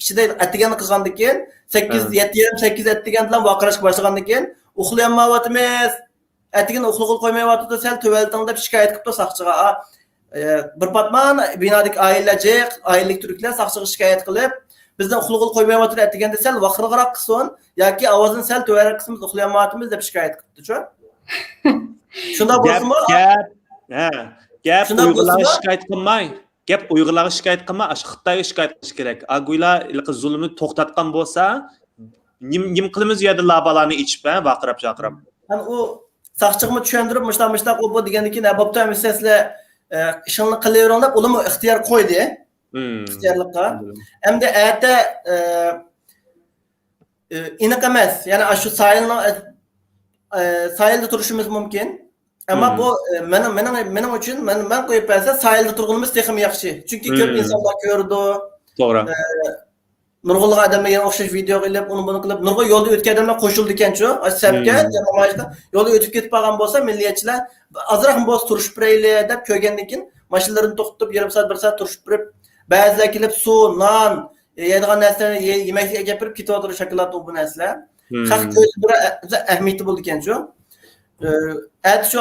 ichida atigan qilgandan keyin 8 atigan bilan voqirashga boshlagandan keyin uxlayolmayapmiz. Atigan uxlag'il qo'ymayapti, sal tuvalting deb shikoyat qilibdi saqchiga. Bir patman binodagi oilalik turklar saqchiga shikoyat qilib, bizdan uxlag'il qo'ymayapti atiganda sal vaqirg'aroq qilsin yoki ovozini sal tuvalroq qilsin, uxlayolmayapmiz deb shikoyat qilibdi-chu. Shunda bo'lsa-mu? Gap Uyg'urlarga shikoyat qilmay. Gap Uyg'urlarga shikoyat qilma, Xitoyga shikoyat qilish kerak. Aguylar zulmni to'xtatgan bo'lsa, nim qilamiz yerda labalarni ichib, vaqirab-chaqirib. Hani o saqchiqni tushuntirib, mushta o bu degandan keyin bo'pti, sizlar ishingni qilaveringlar deb, ular ixtiyor qo'ydi. İxtiyorlikqa. Endi ayta aniq emas. Ya'ni shu sayilda turishimiz mumkin. Ama bu mening uchun men qo'yib bersa sayilda turganimiz texim yaxshi. Chunki ko'p insonlar ko'rdi. To'g'ri. Nurg'ulga odamlarga o'xshash video qilib, buni qilib, nurg'ul yo'lda o'tgan odamlar qo'shildi ekan-chu. Sabga, namoyishda yo'lda o'tib ketib qolgan bo'lsa, milliyatchilar azroq bo'z turishib birayli deb ko'rgandan keyin mashinalarini to'xtatib, yarim soat, 1 soat turishib turib, ba'zilar kelib suv, non, yeydigan narsalarni yemakga gapirib ketib shokolad bu narsalar. Xalq ko'zi bir ahamiyati bo'ldi ekan-chu. Shu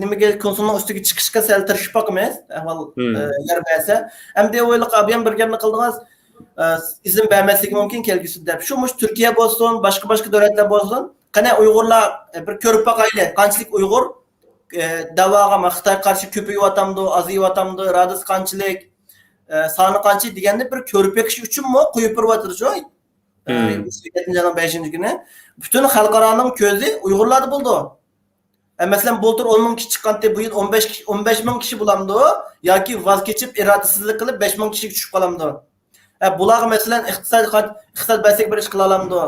nimaga konsulning ustiga chiqishga sal tirishib boqamiz. Ahvol yarbasa. Hamda o'yliq ham bir gapni qildingiz. İzin vermezlik mümkün kelgisi deb. Şumuş Türkiye bo'lsin, boshqa davlatlar bo'lsin. Qana Uyg'urlar bir ko'rib boqayli. Qanchalik Uyg'ur da'voga Xitoy qarshi ko'payotamdi, aziyotamdi, radis qanchalik, soni qancha deganda bir ko'rib beqish uchunmi qo'yib turibdi-chu. 7-5-kuni butun xalqaroning ko'zi Uyg'urlarda bo'ldi. Masalan, bo'ltir 10 ming kishi chiqqanda bu yil 15 ming kishi bo'lamdi yoki vaz kechib irodasizlik qilib 5 ming kishiga tushib qolamdi. Bular masalan iqtisod basiq bir ish qila olamdi.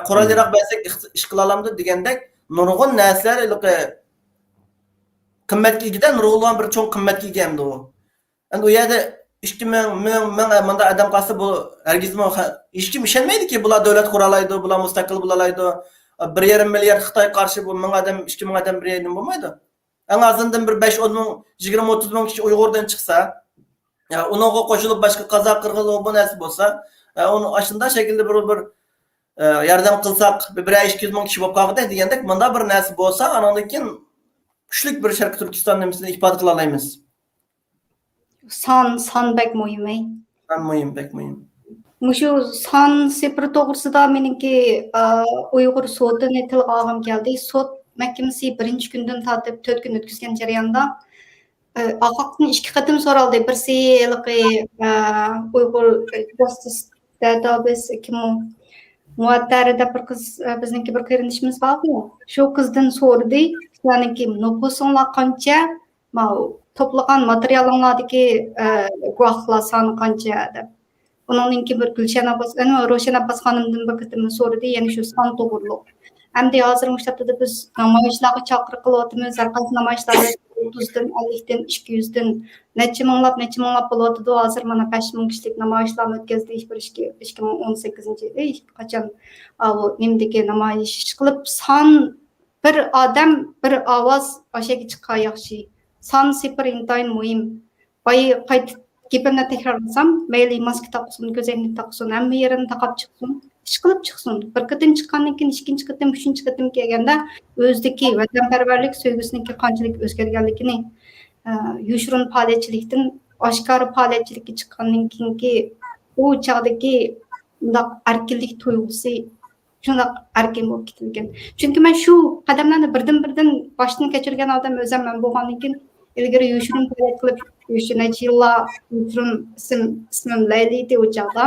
Qurolliroq basiq ish qila olamdi degandek nurg'un narsalar qimmatga ega, nurg'un bir cho'ng qimmatga ega hamdi u. Endi u yerda 2 ming manda odam qolsa bu hargizmi hech kim ishonmaydiki, bular davlat qura oladi, bular mustaqil bo'la oladi. 1,5 milliard Xitoy qarshi bu 1000 odam, 2 ming odam bir yerdan bo'lmaydi. Eng azından bir 5-10 ming, 20-30 ming kishi Uyg'urdan chiqsa, unaga qo'shilib boshqa qozoq, qirg'iz bu narsa bo'lsa, uni ashunda shaklda bir yordam qilsak, 1-2 ming kishi bo'lib qoldi degandek, bunda bir narsa bo'lsa, andan keyin kuchli bir Sharq Turkiston nimsini ifoda qila olamiz. Son bek muhim. Bek muhim. Mushu son sepir to'g'risida meniki Uyg'ur sotini tilga olgim keldi. Sot mahkamasi 1-kundan tortib 4 kun o'tkazgan jarayonda Ağaqdan 2 qatim so'raldi. Birsi Uyg'ur Justice database kim muattarida bir qiz bizniki bir qarindishimiz borku. Shu qizdan so'radi. Yaniki nopusinglar qancha? To'plagan materialinglardagi guvohlar soni qancha deb. Buningki bir Gulshan Abbas, Roshan Abbas xonimdan bir qatim so'radi. Ya'ni shu son to'g'riliq. Endi hozir mushtabda biz namoyishlarga chaqiriq qilyapmiz. Har qaysi namoyishlarda 30dan, 50dan, 200dan necha minglab bo'lyapti. Hozir mana 5000 kishilik namoyishlarni o'tkazdi 2018-yil. Qachon bu nimdagi namoyish qilib son bir odam, bir ovoz oshaga chiqqan yaxshi. Son sepir intayin muhim. Qaytib gapimni takrorlasam, mayli maska taqsin, ko'zoynak taqsin, hamma yerini taqab chiqsin. İş qilib chiqsin. Bir qatim chiqqandan keyin ikkinchi qatim, uchinchi qatim kelganda o'zidagi vatanparvarlik sevgisiniki qanchalik o'zgarganligini yushurun faoliyatchilikdan oshkor faoliyatchilikka chiqqandan keyingi u chog'dagi undaq erkinlik tuyg'usi shundoq erkin bo'lib ketilgan. Chunki men shu qadamlarni birdan boshdan kechirgan odam o'zimman bo'lgandan keyin ilgari yushurun faoliyat qilib, necha yillar yushurun ismim Layli deb o'chaqda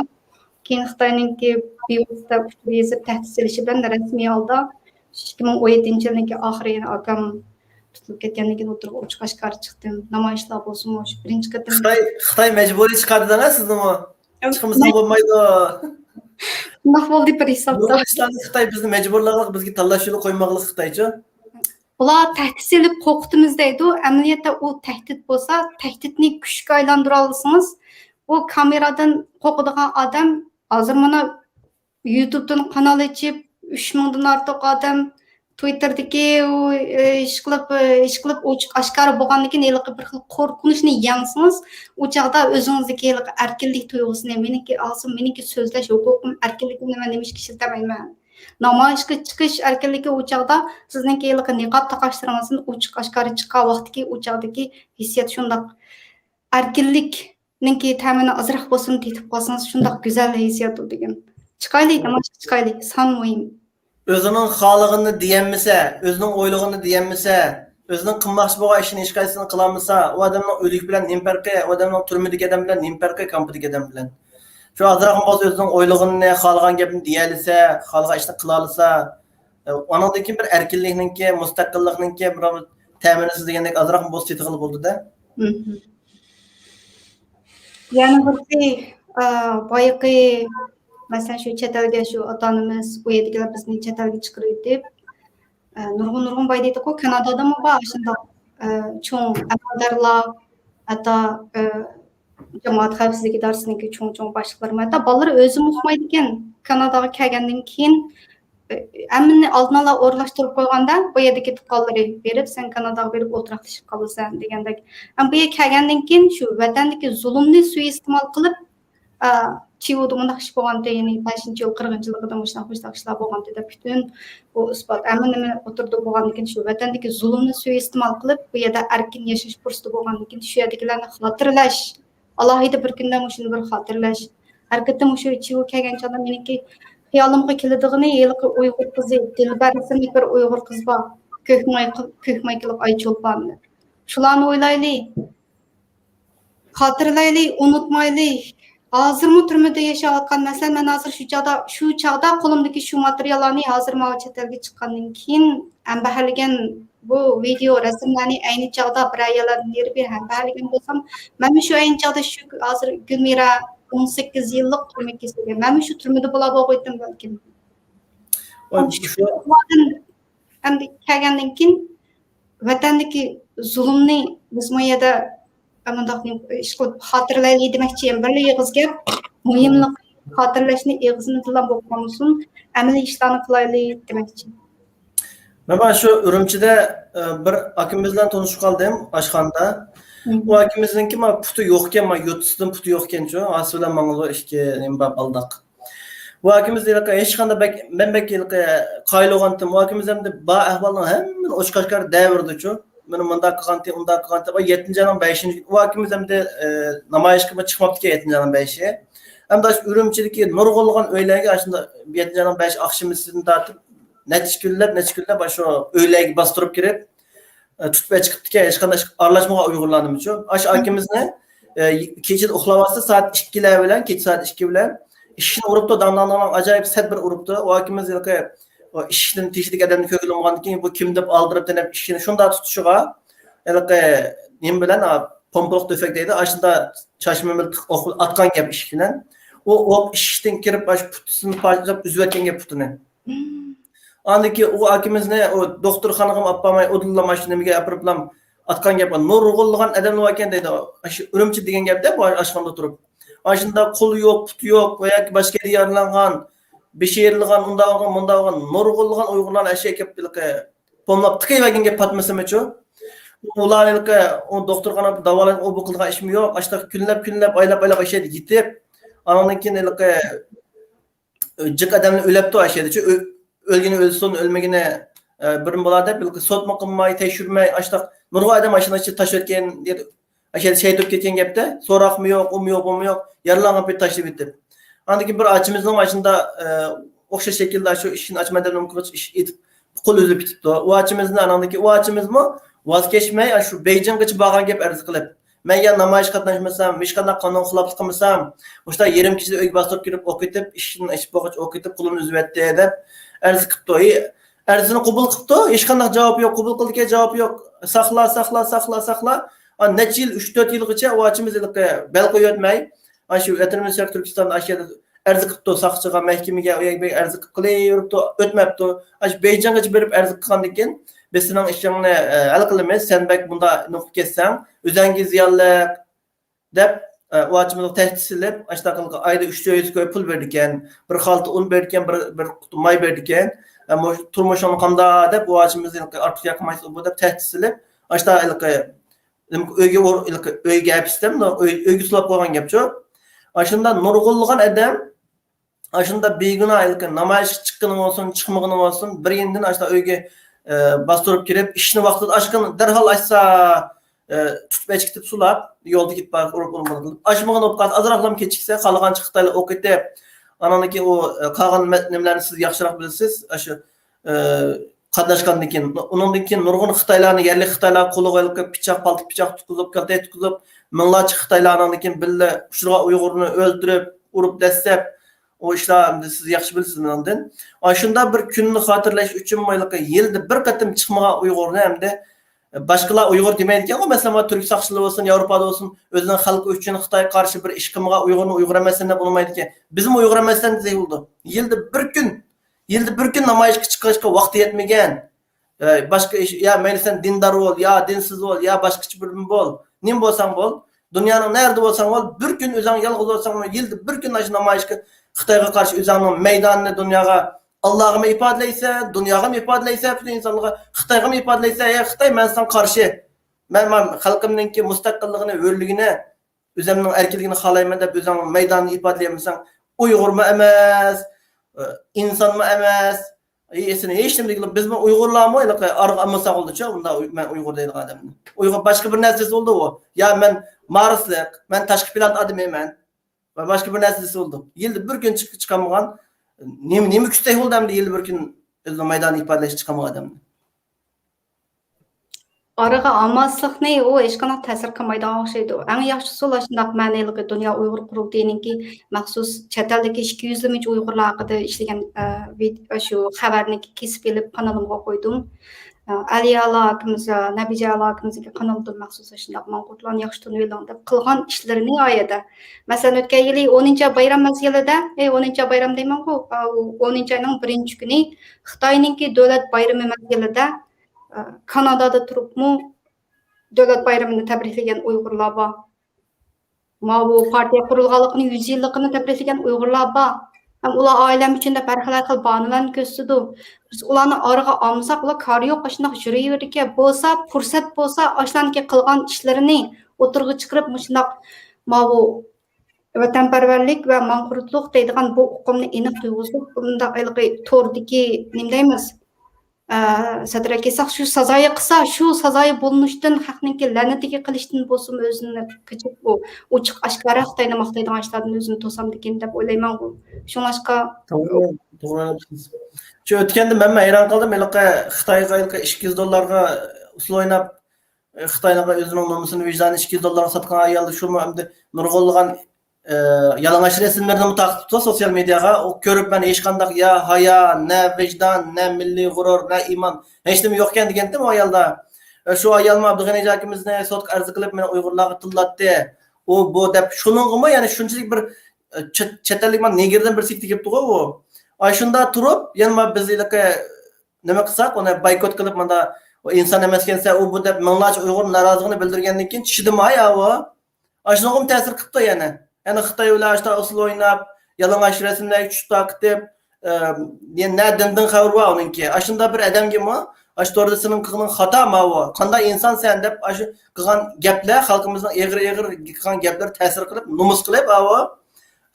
keyin Xitoyninki bevosita ushbu yezib tahdid silishi bilan rasmiy holda 2017-yilning oxiri yana akam tutilib ketgandan keyin o'tirib ochiq oshkor chiqdim. Namoyishlar bo'lsinmi, shu birinchi qatim Xitoy mecburi çıkardı da sizni mi? Çıkımızdan olmaydı. naq bo'ldi bir hisobda. Xitoy bizni mecburlarlık, bizga tanlash yo'li qo'ymaqlik Xitoychi. Ular tahdid silib qo'rqitimiz deydi. Amaliyotda u tahdid bo'lsa, tahdidni kuchga aylantira olsangiz, u kameradan qo'rqadigan odam hozir mana YouTube'dan kanal ochib 3000 dan ortiq odam Twitter'dagi ish qilib ochiq oshkora bo'lgandan keyin bir xil qo'rqinchni yangsangiz, u chaqda o'zingizdagi erkinlik tuyg'usini, meniki so'zlash huquqim, erkinligimni men nima ishga ishlatamayman. Namoyishga chiqish erkinligi u chaqda sizningki niqob taqashlaringizni ochiq oshkora chiqqan vaqtdagi u chaqdagi hissiyat shundoq erkinlikninki ta'mini ozroq bo'lsin tetib qolsangiz shundoq go'zal hissiyat degan. Chiqaylik, namoyishga chiqaylik, son muhim. Özünün xalığını diyenmese, özünün oylığını diyenmese, özünün qılmoqchi bo'lgan ishini hech qaysini qilolmasa, o adamning o'lik bilan nim farqi, o adamning turmidagi adam bilan nim farqi, kampidagi adam bilan. Shu azroq bo'lsa o'zining o'ylig'ini, xalqan gapini deyalisa, xalqqa ishni qila olsa, ondan keyin bir erkinlikninki, mustaqillikninki bir ta'minsiz degandek azroq bo'lsa tetig'il bo'ldi-da. Yana bir boyaqi masalan shu chet elga shu ota-onamiz u yerdagilar bizni chet elga chiqarib deb nurg'un boy deydi-ku, Kanadadami bor shundoq cho'ng amaldorlar, hatto jamoat xavfsizligi idorasining cho'ng boshliqlari, hatto bolalar o'zi uqmaydi ekan. Kanadaga kelgandan keyin hammani oldin ola o'rlashtirib qo'yganda bu yerdagi tuqqanlari berib, sen Kanadaga berib o'tiraqlashib qolasan degandek. Bu yerga kelgandan keyin shu vatandagi zulmni suiiste'mol qilib Chivoda bunday ish bo'lganda, ya'ni 5-yil 40-yilligida shunaqa ishlar bo'lganda deb butun bu isbot nima o'tirdi bo'lgandan keyin shu vatandagi zulmni suiiste'mol qilib, bu yerda erkin yashash fursati bo'lgandan keyin shu yerdagilarni xotirlash, alohida bir kunda shuni bir xotirlash. Har qatim shu Chivo kelgan chog'da meniki xiyolimga keladigan yilqi Uyg'ur qizi, Dilbar ismli bir Uyg'ur qiz bor. Ko'kmay qilib Aycho'lpon. Shularni o'ylaylik. Xotirlaylik, unutmaylik. Hozirmi turmada yashayotgan masalan, men hozir shu chog'da qo'limdagi shu materiallarni hozir mana chet elga chiqqandan keyin baharlagan bu video rasmlarni ayni chog'da bir ayollarni berib baharlagan bo'lsam, men shu ayni chog'da shu hozir Gulmira 18 yillik turmaga kelgan. Men shu turmada bo'la bo'lgandim balkim. Endi kelgandan keyin vatandagi zulmni biz bu yerda amandaqni ish qilib xotirlaylik demoqchiyam. Bir yig'iz gap muhimlik xotirlashni ig'izini tilab o'qmasin, amaliy ishlarni qilaylik demoqchi. Men shu Urumchida bir akamiz bilan tanishib qoldim oshxonada. U akamizningki puti yo'q ekan, yo'tisidan puti yo'q ekan-chu. Asli bilan mang'ul ishga nima aldaq. Bu akamiz hech qanday men qaylogandim. Bu akamiz ham ba ahvolning hammani ochiq-oshkor davrdi-chu. Meni mundaq qilganti, undaq qilganti. 7-yilning 5-chi u akamiz ham namoyishga chiqmabdi ekan 7-yilning 5-i. Hamda Urumchidagi nurg'ulg'an o'ylarga shunda 7-yilning 5 oqshimisidan tortib necha kunlab shu o'ylarga bostirib kirib tutib chiqibdi-ki, hech qanday aralashmagan Uyg'urlarnimichu. Ash akamizni kechida uxlavotsa soat 2 bilan, kech soat 2 bilan ishni uribdi, damlarning ajoyib sad bir uribdi. U akamiz o ishning teshidagi odamni ko'ngilmagandan keyin bu kim deb oldirib deb ishini shunda tutishiga nima bilan pompoq tufak deydi. Ashunda chashmamil atgan gap ish bilan u ishdan kirib putisini parchalab uzayotgan gap putini. Andaki o akimizni o doktorxonaga olib bormay o'dillamay nimaga apiriblam atgan gap nurg'ulg'an odamlar ekan deydi. Urumchi degan gapda bu ashxonada turib. Ashunda qul yo'q, put yo'q va yoki boshqa yarlangan Beşerilgan, undağın, nurgulgan Uygurlar eşeğe keptilik pomlap tıkayvagan gap patmasamachu. Ular o doktorxona davolan o bu qilgan ishim yo'q. Ashta kunlab oylab ashadi yetib, andan keyin jiq odamni o'labdi ashadichu. O'lgini o'lsin, o'lmagini birim bo'ladi deb sotma qilmay, tekshirmay, ashta nurg'un odam mashinachi tashlatgan dedi. Ashadi shaydib ketgan gapda, so'roqmi yo'q, umi yo'q, bumi yo'q, yaralangan pet tashlab ketdi. Andaki bir açımızın başında o'xshash şekilde şu işin açmadan mümkün iş etip qo'l o'zi bitibdi. O açımızın anandaki o açımız mı vazgeçmey şu Beijinggacha borgan gap arz qilib. Men ya namoyish qatnashmasam, hech qanday qonun xiloflik qilmasam, o'sha yerim kishida uyga bostirib kirib o'qitib, ishini ish bo'lg'ich o'qitib qo'limni uzatdi deb arz qilibdi. Arzini qabul qilibdi, hech qanday javob yo'q, qabul qildiga javob yo'q. Saqla. Necha yil, 3-4 yilgacha o'chimiz bel qo'yotmay, shu Administratsiya Turkiston ashiyada arz qilibdi soqchiga, mahkamaga arz qilaveribdi, o'tmabdi. Shu Beyjongacha berib arz qilgandan keyin biz sening ishingni hal qilamiz, sen bak bunda nuqib ketsang, o'zingga ziyonliq deb o'chimizni tahdid silib, ashtaqa ayda 300 ko'y pul berdi ekan, bir xalta un berdi ekan, bir quti may berdi ekan, turmushim qanday deb o'chimizni ortiq yaqmaysiz bu deb tahdid silib, ashtaqa uyga hapsdim, uyga sulab qo'ygan gapchi. Ashunda nurg'unlagan odam, ashunda beguna namoyish chiqqani bo'lsin, chiqmagani bo'lsin, bir yildan ashta uyga bastırıp kirip işini vaqtida aşkın derhal açsa tutub echkitib sulab yo'lda ketib borib urib olmadı. Aşmag'an o'p qaz azroqlam kechiksa qolgan chiqitali o'qitib ananiki o qolgan nimalarni siz yaxshiroq bilasiz. Shu qatnashgandan keyin undan keyin nurg'un Xitoylarni yerli Xitoylar qo'liga olib pichoq tutqizib, kalta tutqizib, minglarcha Xitoylardan keyin billa ushurga Uyg'urni o'ldirib, urib dastlab o işler siz yaxshi bilasiz mendan. Shunda bir kunni xotirlash uchun yilda bir qatim chiqmagan Uyg'urni hamda boshqalar Uyg'ur demaydigan, masalan Turk saqchilar bo'lsin, Yevropada bo'lsin, o'zining xalqi uchun Xitoy qarshi bir ish qilmagan Uyg'urni Uyg'ur emasdan deb bo'lmaydi. Bizim Uyg'ur emasdan deyildi. Yilda bir kun namoyishga chiqishga vaqti yetmagan. Boshqa ish, ya men sen dindor bo'l, ya dinsiz bo'l, ya boshqacha bir bo'l. Nim bo'lsang bo'l, dunyoning nerede bo'lsang bo'l, bir kun o'zing yolg'iz bo'lsang, yilda bir kun shu namoyishga Xitoyga qarshi o'zingning maydonini dunyoga Allohga ifodalaysa, dunyoga ifodalaysa, butun insonlarga Xitoyga ifodalaysa, ey Xitoy men sen qarshi. Men xalqimninki mustaqilligini, o'rligini, o'zimning erkinligini xohlayman deb o'zing maydonni ifodalayapsan. Uyg'urmi emas, insonmi emas. Esini hech nima qilib bizmi Uyg'urlarmi arq amasa oldi-chi, unda men Uyg'ur deydigan odamni. Uyg'ur boshqa bir narsasi oldi u. Ya men Marslik, men tashqi plan odamman. Va boshqa bir narsasi oldi. Yilda bir kun chiqamagan, nima kuchday oldi hamda yilda bir kun o'zini maydonni ifodalash chiqamagan odamni. Arığa almazlıqni o hech qanday ta'sir qilmaydigan o'xshaydi. Eng yaxshisi ular shundoq ma'noli dunyo Uyg'ur qurultiyininki maxsus chet eldagi 200 ming Uyg'urlar haqida ishlagan shu xabarni kesib kelib kanalimga qo'ydim. Aliyala akimiz, Nabija akimizga kanalda maxsus shundoq manqurtlarni yaxshi tunib e'lon deb qilgan ishlarini oyada. Masalan, o'tgan yili 10-bayram mezgilida, 10-bayram deyman-ku, 10-ayning 1-kuni Xitoyninki davlat bayrami mezgilida Kanadada turibmi davlat bayramini tabriklagan Uyg'urlar bor. Bu partiya qurilganligini 100 yilligini tabriklagan Uyg'urlar bor. Ham ular oilam uchun da har xil bahonalarni ko'rsatdi. Biz ularni orqa olmasak, ular kari yo'q, shundoq yuraverdi bo'lsa, fursat bo'lsa, ashlanki qilgan ishlarini o'tirg'i chiqarib, shundoq bu vatanparvarlik va manqurtlik deydigan bu uqumni aniq tuyg'uzib, bunda to'rdagi nima deymiz? Sadraki saq shu sazoyi qilsa, shu sazoyi bo'linishdan haqninki la'natiga qilishdan bo'lsin o'zini qichib bu ochiq oshkora Xitoyni maqtaydigan ishlardan o'zini to'sam degan deb o'ylayman bu. Shunlashqa to'g'ri. Shu o'tganda men hayron qoldim. Xitoyga $200 usul o'ynab Xitoyga o'zining nomusini vijdoni $200 sotgan ayolni shu nurg'unlagan yalang'och rasmlarni taqib sosyal mediaga ko'rib men hech qanday ya haya, ne vijdon, ne milliy g'urur, ne iymon hech nima yo'q ekan degandim o ayolda. Shu ayolni Abdug'aniy akimizni sotga arz qilib meni Uyg'urlarga tillatdi. U bu deb shuningmi, ya'ni shunchalik bir chet ellik men negerdan bir sikti kelibdi u. Ay shunda turib, yana biz nima qilsak, uni boykot qilib menda o inson emas ekansa, u bu deb minglarcha Uyg'ur noroziligini bildirgandan keyin tushidimi ya u? Ay shuningmi ta'sir qilibdi yana. Yani Xitoy ular işte usul o'ynab, yalang'och rasmlarga tushib taqib, ne dindan xabar bor uningki. Ashunda bir odamgami, ash to'rdasining qilgan xato ma'vo. Qanday inson sen deb ash qilgan gaplar xalqimizning eg'ir qilgan gaplar ta'sir qilib, numus qilib,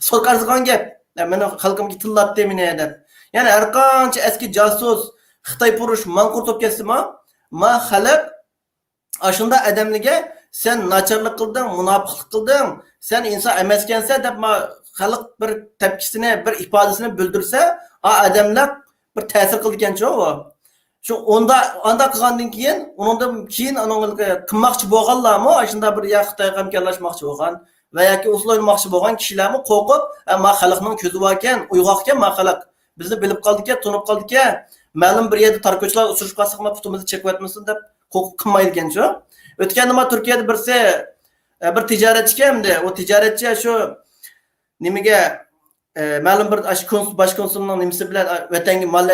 so'qar qilgan gap. Meni xalqimga tillatdi meni deb. Ya'ni har qancha eski jasus Xitoy purush manqurt bo'lib ketsimi, ma xalq ashunda odamlarga sen nacharlik qilding, munofiqlik qilding, sen inson emaskansan deb xalq bir tepkisini, bir ifodasini bildirsa, odamlar bir ta'sir qilgancha u. Şu onda qilgandan keyin, undan keyin ananılga qilmoqchi bo'lganlarmi, shunda bir ya Xitoyga hamkorlashmoqchi bo'lgan va yoki usul o'ynamoqchi bo'lgan kishilarmi qo'rqib, "Ma xalqning ko'zi bor ekan, uyg'oq ekan, ma xalq bizni bilib qoldi ekan, tunib qoldi ekan, ma'lum bir yerda tarko'chlar usurishib qolsak, putimizni chekib yotmasin" deb qo'rqib qilmaydi ekan-ku. O'tganda nima Turkiyada birsi bir tijoratchi ekan-da, o tijoratchi shu nimaga ma'lum bir bosh konsulning nimasi bilan vatanga mal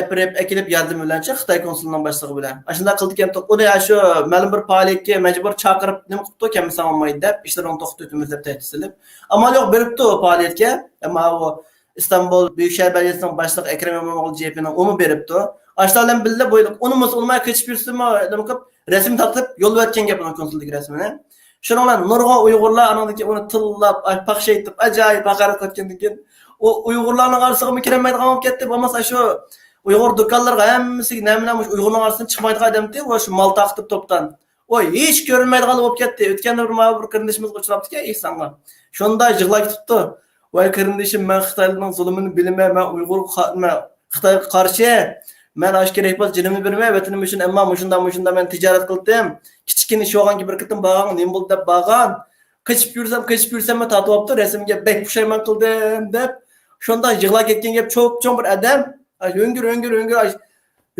akilib yardım bilanchi Xitoy konsulining boshlig'i bilan. Shunday qildi ekan, uni shu ma'lum bir faoliyatga majbur chaqirib nima qilibdi ekan, olmaydi deb, ishlarini to'xtatamiz deb tahdid qilib. Amal yo'q beribdi o faoliyatga. Ammo u İstanbul Büyükşehir Belediyesi'nin başlığı Ekrem İmamoğlu CHP'nin onu beribdi. Aşağıdan bildi boyluq. Onumuz olmaya kaçıp yürüsünmü? Resim tatıp yol verken yapılan konsuldaki resmini. Şununla nurga Uygurlar anadaki onu tıllap, pakşa etip, acayip hakaret etken diken. O Uygurlarning arasıga mı kiremeydigan olib ketdi. Bo'lmasa shu Uyg'ur do'konlarga hammasiga naminamush Uyg'urning arasından chiqmaydigan odam deb, o shu mal taqtib topdan. Oy, hech ko'rinmaydigan olib ketdi. O'tganda bir qarindishimiz uchrabdi-ku, Ihsonga. Shunda yig'lab ketibdi. Voy qarindishim, men Xitoyning zulmini bilmayman, men Uyg'ur Xitoyga qarshi, men ash kerak bo'lsa jinimni bermay, vatanim uchun ammo mushunda men tijorat qildim. Kichkina sho'g'angi bir qitim bag'an, nim bo'ldi deb bag'an. Qechib yursam tatib olibdi, rasmga bek pushaymon qildim deb. Shunda yig'lab ketgan gap cho'ng bir odam, o'ngir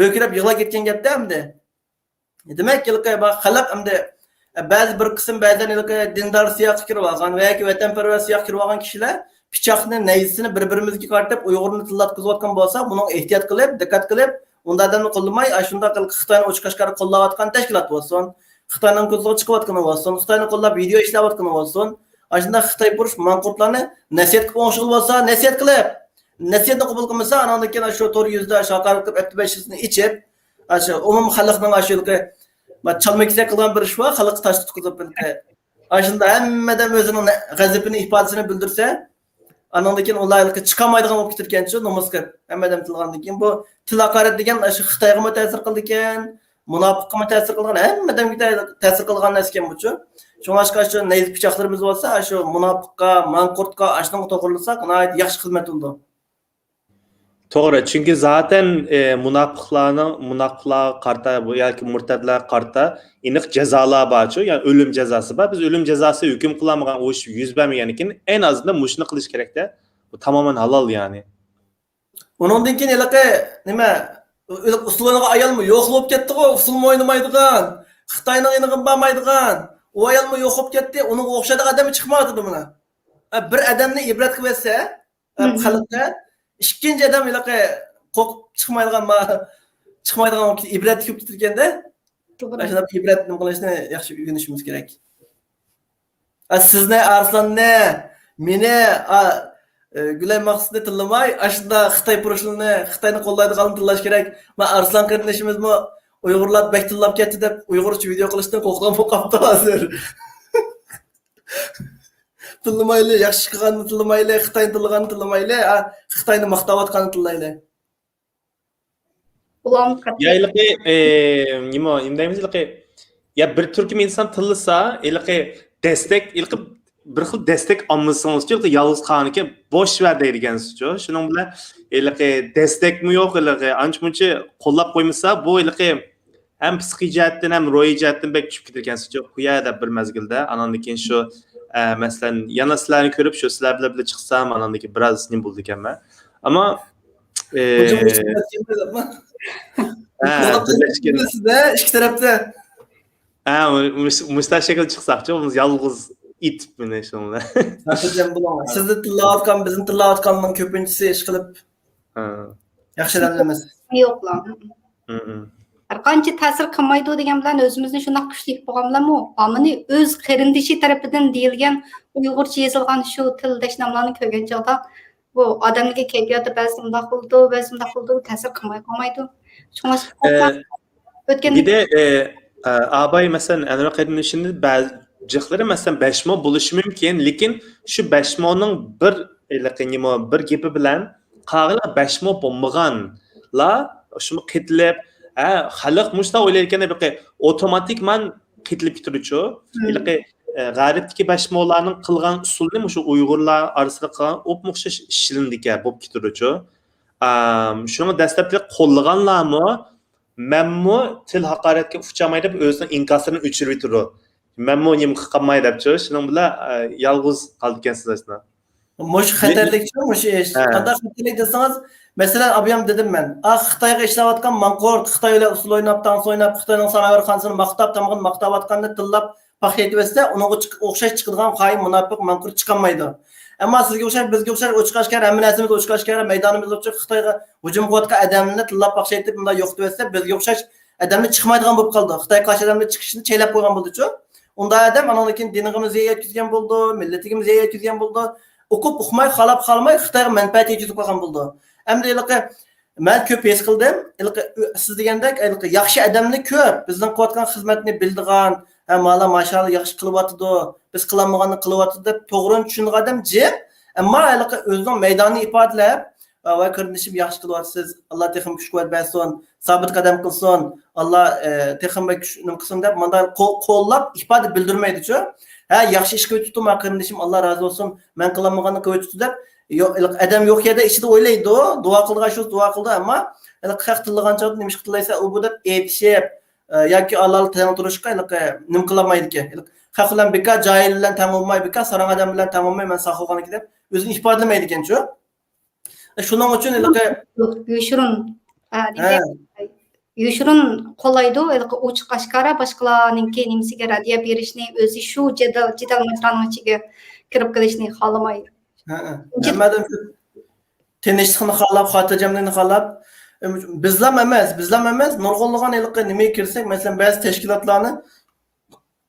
yo'kirab yig'lab ketgan gapda hamda. Demak, xalq hamda ba'zi bir qism ba'zan dindor siyoqqa kirib olgan va yoki vatanparvar siyoqqa kirib olgan kishilar pichoqni, nayzisini bir-birimizga qartib Uyg'urni tillatqizayotgan bo'lsa, buni ehtiyot qilib, diqqat qilib, undan qo'llamay, shunda Xitoyni o'chqashqari qo'llayotgan tashkilot bo'lsin, Xitoyning ko'ziga chiqayotgan bo'lsin, Xitoyni qo'llab video ishlayotgan bo'lsin, shunda Xitoy burish manqurtlarni nasihat qilib o'shig'i bo'lsa, nasihat qilib, nasihatni qabul qilmasa, anandan keyin shu to'g'ri yuzda haqorat qilib, attibashini ichib, shu umum xalqning ashulga chalmaksa qilgan bir ish bor, xalqqa tosh tutqizib bildi. Shunda hammadan o'zining g'azabini ifodasini bildirsa, anandan keyin ularga chiqamaydigan bo'lib ketirgancha namoz qilib, hammadan tilgandan keyin bu til haqorat degan shu Xitoyga mı ta'sir qildi ekan, munofiqqa mı ta'sir qilgan, hammadan ta'sir qilgan narsa ekan buchu. Şoňaşka şu neyz piçaqlarımız bolsa, şu munofiqqa, manqurtqa aşdyň to'g'rilsa, g'oyat yaxshi xizmat oldu. To'g'ri, chunki zaten munofiqlar qarta bu yoki murtadlar qarta aniq jazolar bor-ku, ya'ni o'lim jazosi bor. Biz o'lim jazosi hukm qilamagan o ish yuz bermagan ekan, en azından mushuni qilish kerak-da. Bu tamoman halol yani. Onundan keyin nima usuluna ayolmi yo'q bo'lib ketdi-ku, usul o'ynamaydigan, Xitoyning iniga bormaydigan. O ayolmi yo'q bo'lib ketdi, uning o'xshaydigan odami chiqmadi buni. Bir odamni ibrat qilib etsa, xalqqa ikkinchi odam qo'rqib chiqmaydigan ibrat ko'p ketirganda, shunda ibrat nima qilishni yaxshi o'rganishimiz kerak. Sizni Arslanni, meni Gülay Maqsadni tillamay, shunda Xitoy purushini, Xitoyni qo'llaydigan tillash kerak. Men Arslan qarindishimizmi Uyg'urlar bek tillab ketdi deb Uyg'urcha video qilishdan qo'rqgan bo'lib qolibdi hozir. Tillamayli, yaxshi qilganni tillamayli, Xitoyni tillaganni tillamayli, Xitoyni maqtayotganni tillayli. Ulan Ya nima indaymiz ya bir turkum inson tillasa, destek bir xil destek olmasangiz-chi, yolg'iz qolgan bosh ver deydigansiz-ku. Shuning bilan destekmi yo'q, ancha-muncha qo'llab qo'ymasa, bu hem psixik jihatdan ham ro'yi jihatdan bek tushib ketirgansiz-ku. Quya deb bir mazgilda, anandan keyin shu masalan yana sizlarni ko'rib, shu sizlar bilan chiqsam, anandan keyin biroz nim bo'ldi ekanman. Ammo sizda ikki tarafda mustashakil chiqsaqchi, biz yolg'iz it meni shunday. Sizni tillayotgan, bizni tillayotganning ko'pinchisi ish qilib yaxshi emas. Yo'qlar. Har qancha ta'sir qilmaydi degan bilan o'zimizni shunday kuchli bo'lganlarmi? Amini o'z qarindishi tarafidan deyilgan Uyg'urcha yozilgan shu til dashnamlarni ko'rgan chog'da bu odamlarga kayfiyati ba'zida qildi, ta'sir qilmay qolmaydi. Shunga bir de abay masalan anvar qarindishini ba'zi jihlari masalan 5 mo bo'lishi mumkin, lekin shu 5 moning bir gapi bilan qag'ila 5 mo bo'lmaganlar shuni qitlib xalq mushta o'ylayotganda otomatikman qitlib ketiruvchi. G'aribdagi 5 molarning qilgan usulni shu Uyg'urlar orasida qilgan o'xshash shilindika bo'lib ketiruvchi. Shuni dastlabki qo'llaganlarmi Menmu til haqoratga uchamay deb o'zining inkosini o'chirib yurdi. Menmu nim qilmay deb chiqish, shuning bilan yolg'iz qoldi ekansiz aslida. Mush xatarlikchi, mush ish. Ha. Qanday xatarlik deseniz, mesela abiyam dedim ben. Ah Xitoyga ishlayotgan mankort, Xitoy bilan usul o'ynab, dans o'ynab, Xitoyning Sanavarxonsini maqtab, tamag'in maqtayotganini tillab paxtaytib etsa, unga o'xshash chiqadigan qoyim munofiq mankort chiqolmaydi. Ammo sizga o'xshash, bizga o'xshash o'chqashkar, hamma narsamiz o'chqashkar, maydonimiz o'chib Xitoyga hujum qilayotgan odamni tillab paxtaytib bunday yo'qitib etsa, bizga o'xshash odamni chiqmaydigan bo'lib qoldi. Xitoy qarshi odamni chiqishini cheylab qo'ygan bo'ldi-ku. Unda odam andan keyin dinimizga yetkazgan bo'ldi, millatimizga yetkazgan bo'ldi. O'qib uqmay, xalab xalmay Xitoyga manfaat yetkazib qo'ygan bo'ldi. Endi men ko'p his qildim. Siz degandek, yaxshi odamni ko'p, bizning qilayotgan xizmatni bildigan, mala mashallah yaxshi qilyapti, biz qilolmaganni qilyapti deb to'g'ri tushungan odam jim, ammo o'zining maydonni ifodalab, va ko'rinishim yaxshi qilyapsiz. Alloh texim kuch-quvvat bersin, sabit qadam qilsin. Alloh texim kuchni qilsin deb bunday qo'llab ifoda bildirmaydi-ku. Ha, yaxshi ish qilib tutdim, ko'rinishim Alloh razı olsun. Men qilolmaganni qilib tutdi deb adam yo'q yerda ichida o'ylaydi, duo qilgan shu duo qildi, ammo haq tilgancha nima ish qilaysa, u bu deb aytishib yoki Alloh tan turishga nim qilmaydi-ki. Haq bilan bekor, jahil bilan tan olmay bekor, sarang odam bilan tan olmay men saqolgan deb o'zini ifodalamaydi ekan-ku. Shuning uchun Yuşurun. Yuşurun qolaydı. Uç qaşqara başqalarınki nimsiga radiya berishni o'zi shu jadal majraning ichiga kirib kelishni xohlamaydi. Madem tinchlikni xohlab, xotirjamlikni xohlab, bizlar emas, nurg'unlagan nimaga kirsak, masalan, ba'zi tashkilotlarni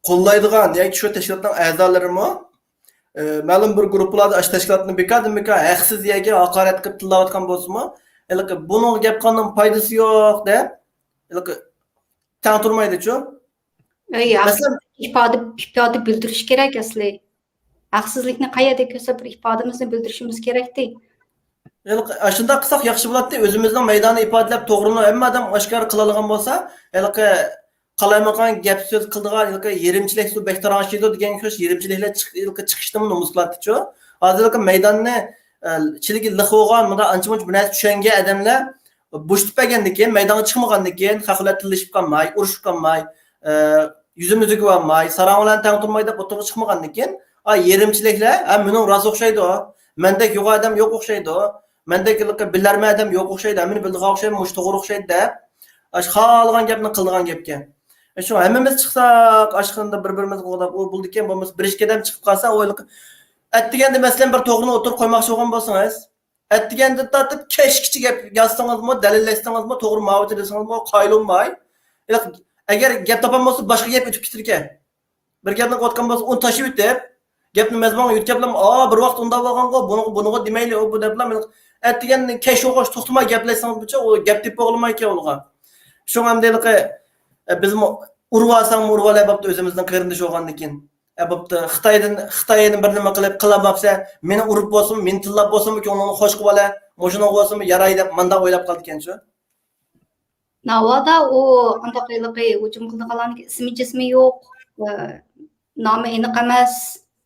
qo'llaydigan yoki shu tashkilotning a'zolarimi ma'lum bir guruhlarda ash tashkilotni bekor haqsiz yoki haqorat qilib tillayotgan bo'lsa-mu, buning gap qanday foydasi yo'q deb tan turmaydi-ku. Masalan, ifade bildirish kerak asli. Haqsizlikni qayerda ko'rsa bir ifodamizni bildirishimiz kerakdi. Shunday qilsak yaxshi bo'ladi. O'zimizning maydonni ifodalab to'g'rini hamma odam oshkor qila olgan bo'lsa, qalaymagan gap so'z qildigan yerimchilik suv bektarashidi degan xo'sh yerimchiliklar chiqishdan nomus qiladi-ku. Hozir maydonni chiligi liq bo'lgan, bunda ancha-muncha bir narsa tushungan odamlar bo'shib qolgandan keyin, maydonga chiqmagandan keyin xalqlar tillashib qolmay, urushib qolmay, yuzimizni ko'rmay, sarang bilan tang turmay deb o'tirib chiqmagandan keyin, yerimchiliklar, mening rozi o'xshaydi, mendek yo'q odam yo'q o'xshaydi, mendek bilarma odam yo'q o'xshaydi, meni bildigan o'xshaydi, mush to'g'ri o'xshaydi deb, xohlagan gapni qildigan gapga. Shu hammamiz chiqsak, ashqanda bir-birimizga qo'llab, u bo'ldi ekan, bo'lmasa bir ikki odam chiqib qolsa, atdiganda masalan bir to'g'rini o'tirib qo'ymoqchi bo'lgan bo'lsangiz, atdiganda tatib kechkichi gap yozsangizmi, dalillashsangizmi, to'g'ri ma'lumot desangizmi, qoyilmay, agar gap topolmasa boshqa gap o'tib ketar ekan. Bir gapni qotgan bo'lsa, uni tashib o'tib, gapni mazmunga yutkazib, bir vaqt unda bo'lgan-ku, buni demayli, u bu deb atdiganda kesh o'qish to'xtamay gaplashsangiz bo'cha, u gap deb bo'lmay ekan ularga. Shu ham deylik, biz urvalab bo'pti o'zimizning qarindosh bo'lgandan keyin. Bo'pti Xitoydan bir nima qilib qilmabsa, meni urib bo'lsin, meni tillab bo'lsin, uni xo'sh qilib ola, mo'shini bo'lsin, yaraydi deb menda o'ylab qoldi ekan-ku. Navada u undaqiliqi hujum qilganlarning ismi jismi yo'q, nomi aniq emas.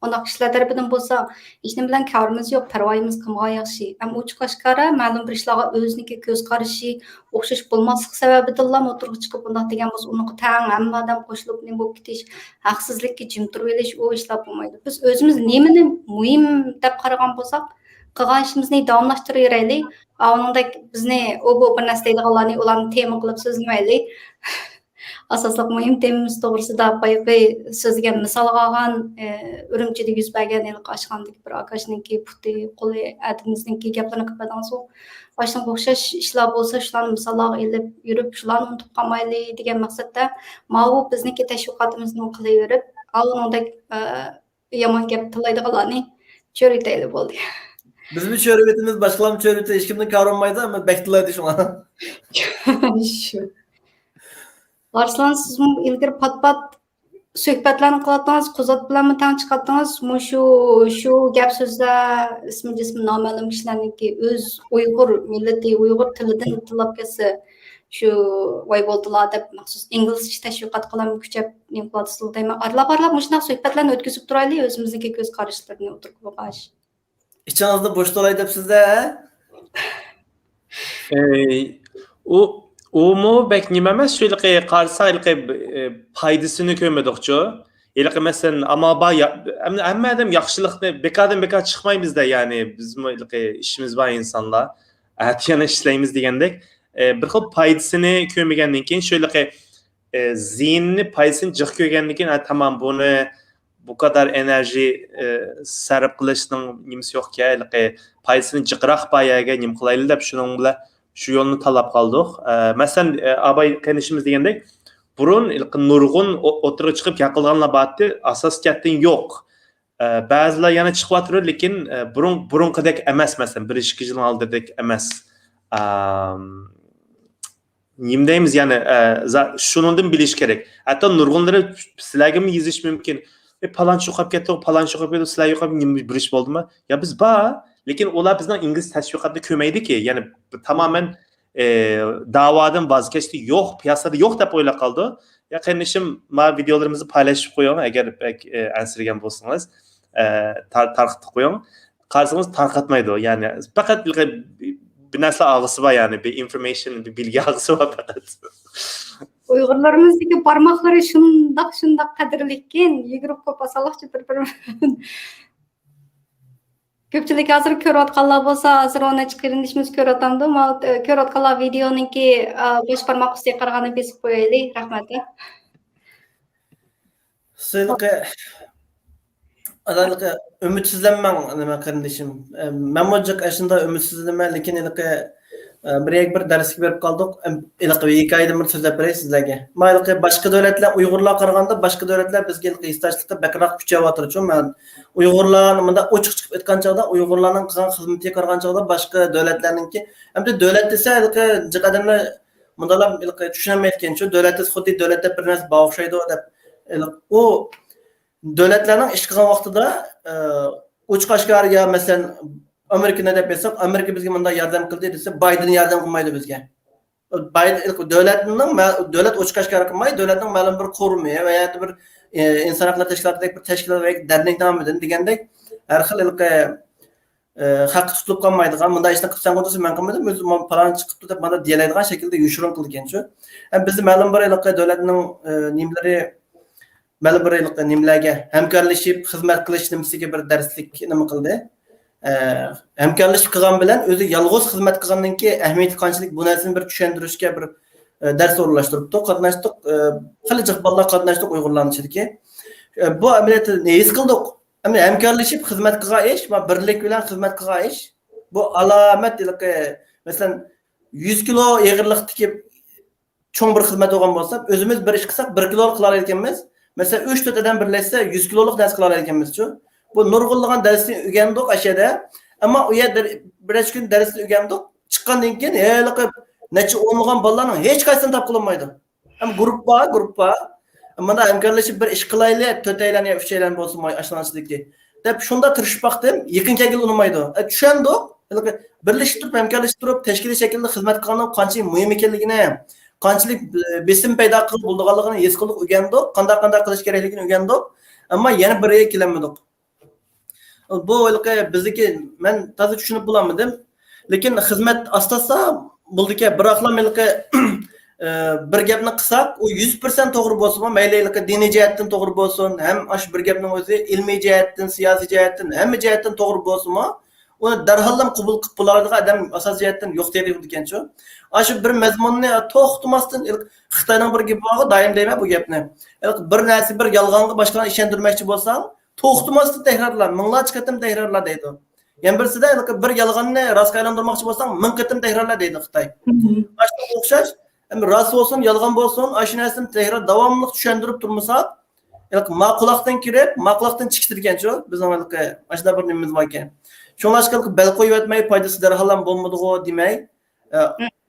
Ona kişiler tarafından bolsa, hiç ne bilen karımız yok, parvayımız kımğa yaxşı. Ama uç qaşqara, ma'lum bir işlağa özüneki göz qarışı, oxşaş bulmaslık sebebidirlar, oturğu çıkıp bundaq degen bolsa, onu taң hamma adam qoşulup ne bo'lib ketiş, haqsizlikka jim turib elish, o işlab bo'lmaydi. Biz özümüz nemini muhim deb qaragan bolsak, qilgan ishimizni davomlashtiraveralaylik. Onundak bizni o bu bir narsa deydiganlarni ularni tema qilib so'zlamaylik. Asaslık muhim temimiz doğrusida bayaqı sözge misal algan Ürümçide yüz bergen el qaşqandaki bir akaşninki puti qo'li adimizniki gaplarni qilmadan so'ng boshdan o'xshash ishlar bo'lsa shularni misollarga elib yurib shularni unutib qolmaylik degan maqsadda bu bizniki tashviqotimizni qilaverib uningdek yomon gap tillaydiganlarni cho'ritayli bo'ldi. Bizning cho'ritimiz boshqalarning cho'riti hech kimdan ko'rinmaydi, ammo bektilaydi shular. Shu. Arslan siz ilgari pat suhbatlarni qilyapsiz, Qo'zot bilan tang chiqyapsiz. Shu gap so'zlar ismi jismi noma'lum kishilarniki o'z Uyg'ur millati, Uyg'ur tilidan tillab kelsa, shu voy bo'ldilar deb maxsus inglizcha tashviqot qilam kuchab nim qilyapsiz deyman. Arlab shunday suhbatlarni o'tkazib turaylik, o'zimizga ko'z qarashlarni o'tirib qo'yish. İçinizde boş dolay deb sizda, u Umu bek nima emas shu qarsa foydasini ko'rmadikchu. Ilqi masalan ama hamma adam yaxshilikni bekor chiqmaymizda ya'ni bizmi ishimiz bor insonlar. Yana ishlaymiz degandek bir xil foydasini ko'rmagandan keyin shu zihnni foydasini jiq ko'rgandan keyin tamam buni bu kadar enerji sarf qilishning nimasi yo'q-ku, foydasini jiqroq bayaga nim qilaylik deb shuning bilan shu yo'lni talab qildik. Masalan, abay qanishimiz degandek, burun nurg'un o'tirib chiqib yaqilganlar bordi, asos kattin yo'q. Ba'zilar yana chiqyapti, lekin burunqidek emas, masalan, 1-2 yil oldidek emas. Nim deymiz yani shundan bilish kerak. Hatto nurg'unlari sizlarga yezish mumkin. Palonchi yo'qolib ketdi, palonchi yo'qolib ketdi, sizlar yo'qolib nim bilish bo'ldimi? Ya biz bor, lekin ular bizning ingliz tashviqotini ko'rmaydiki. Ya'ni tamamen da'vodan voz kechdi, yo'q, piyasada yo'q deb o'ylab qoldi. Ya qarindishim, ma videolarimizni paylaşib qo'ying agar ansirgan bo'lsangiz, tarqatib qo'ying. Qarasangiz tarqatmaydi. Ya'ni faqat bir narsa ağısı var yani, bir information, bir bilgi ağısı var faqat. Uyg'urlarimizdagi barmoqlari shundoq qadrlikin, yugurib qo'pasalaqchi bir. Ko'pchilik hozir ko'rayotganlar bo'lsa, hozir ona chiqarishimiz ko'ratamdi. Men ko'rayotganlar videoniki bosh barmoq ustiga qaraganda besib qo'yaylik. Rahmat. Sizga adalga ümitsizlenmem nima kardeşim. Men mojak aşında ümitsizlenmem, lekin bir derslik berip kaldık. İlqi 2 ayda bir sözlep berey sizlerge. Maylıqı başka devletler Uygurlar qaraganda başka devletler bizge istaçlıkta bekrak küçevatyr. Men Uygurlar mında oçuq çıkıp etken çağda Uygurlarning qilgan xizmatiga qaragан çağda başka devletlerningki hem de devlet dese jiq adamlar mundalar tushunmayotgan shu devlet xuddi devletda bir narsa bağışlaydı deb. O devletlerning ish qilgan vaqtida uch qashqar ya masalan Amerika ne deb bilsek, Amerika bizga bunda yardım qildi desa, Biden yardım qilmaydi bizga. Biden devlet uch qashqar qilmaydi, devletning ma'lum bir qo'rmi va yoki bir inson haqlari tashkilotidagi bir tashkilot va dernek nomidin degandek har xil haq tutilib qolmaydigan, bunda ishni qilsang bo'lsa men qilmadim, o'zim falon chiqibdi deb mana deyiladigan shaklda yushirin qilgan-ku. Bizni ma'lum bir devletning nimlari ma'lum bir nimlarga hamkorlashib xizmat qilish nimasiga bir darslik nima qildi. Hamkorlashib qilgan bilan o'zi yolg'iz xizmat qilgandan keyin ahamiyati qanchalik bu narsani bir tushuntirishga bir dars o'rlashtiribdi. Qatnashdik, qilijiq bolalar qatnashdik Uyg'urlarning ichidagi. Bu amaliyotni neyiz qildik? Hamkorlashib xizmat qilgan ish va birlik bilan xizmat qilgan ish bu alomat masalan 100 kilo og'irlikdagi cho'ng bir xizmat bo'lgan bo'lsa, o'zimiz bir ish qilsak 1 kilo qila olganmiz. Mesela 3-4 adam birleşse 100 kiloluk ders kılar ekanmiz-ku. Bu nurg'unlagan dersni o'rgandik aşağıda. Ama o yerda bir gün dersni o'rgandik. Chiqqandan keyin necha o'nlagan bolalarning hech qaysini tap qilinmaydi. Ham guruh bor. Mana hamkorlashib bir ish qilaylik, 4 aylan yo 3 aylan bo'lsin ashlanishlikki. Deb shunda tirishib baqdim, yaqin kelgil unmaydi. Tushundik. Birlashib turib, hamkorlashib turib, tashkiliy shaklda xizmat qilganning qanchalik muhim ekanligini qanchalik besim paydo qilib bo'lganligini his qilib o'rgandik, qanday qilish kerakligini o'rgandik, ammo yana biriga kelolmadik. Bu bizniki men toza tushunib bo'lmadim, lekin xizmat asosida bo'ldiki, biroqlar bir gapni qilsak, u 100% to'g'ri bo'lsin, mayli diniy jihatdan to'g'ri bo'lsin, ham ash bir gapning o'zi ilmiy jihatdan, siyosiy jihatdan, hamma jihatdan to'g'ri bo'lsin, uni darhallam qabul qilib bo'ladigan adam asos jihatdan yo'q deydi ekan-ku. Aşı bir mazmunni to'xtamasdan Xitoyning bir gapi bor, doim deyman bu gapni. Bir narsa bir yolg'onga boshqani ishontirmoqchi bo'lsang, to'xtamasdan takrorla, minglarcha qatim takrorla deydi. Yana birsida bir yolg'onni rostga aylantirmoqchi bo'lsang, 1000 qatim takrorla deydi Xitoy. Ashunga o'xshash, rost bo'lsin, yolg'on bo'lsin, ash narsani takror davomli tushuntirib turmasak, ma'qulaqdan kirib, ma'qulaqdan chiqtirgan-ku, bizning ashuna bir nimamiz bor ekan. Shunlashqa bel qo'yib o'tmay, foydasi darhalam bo'lmadi-ku demay,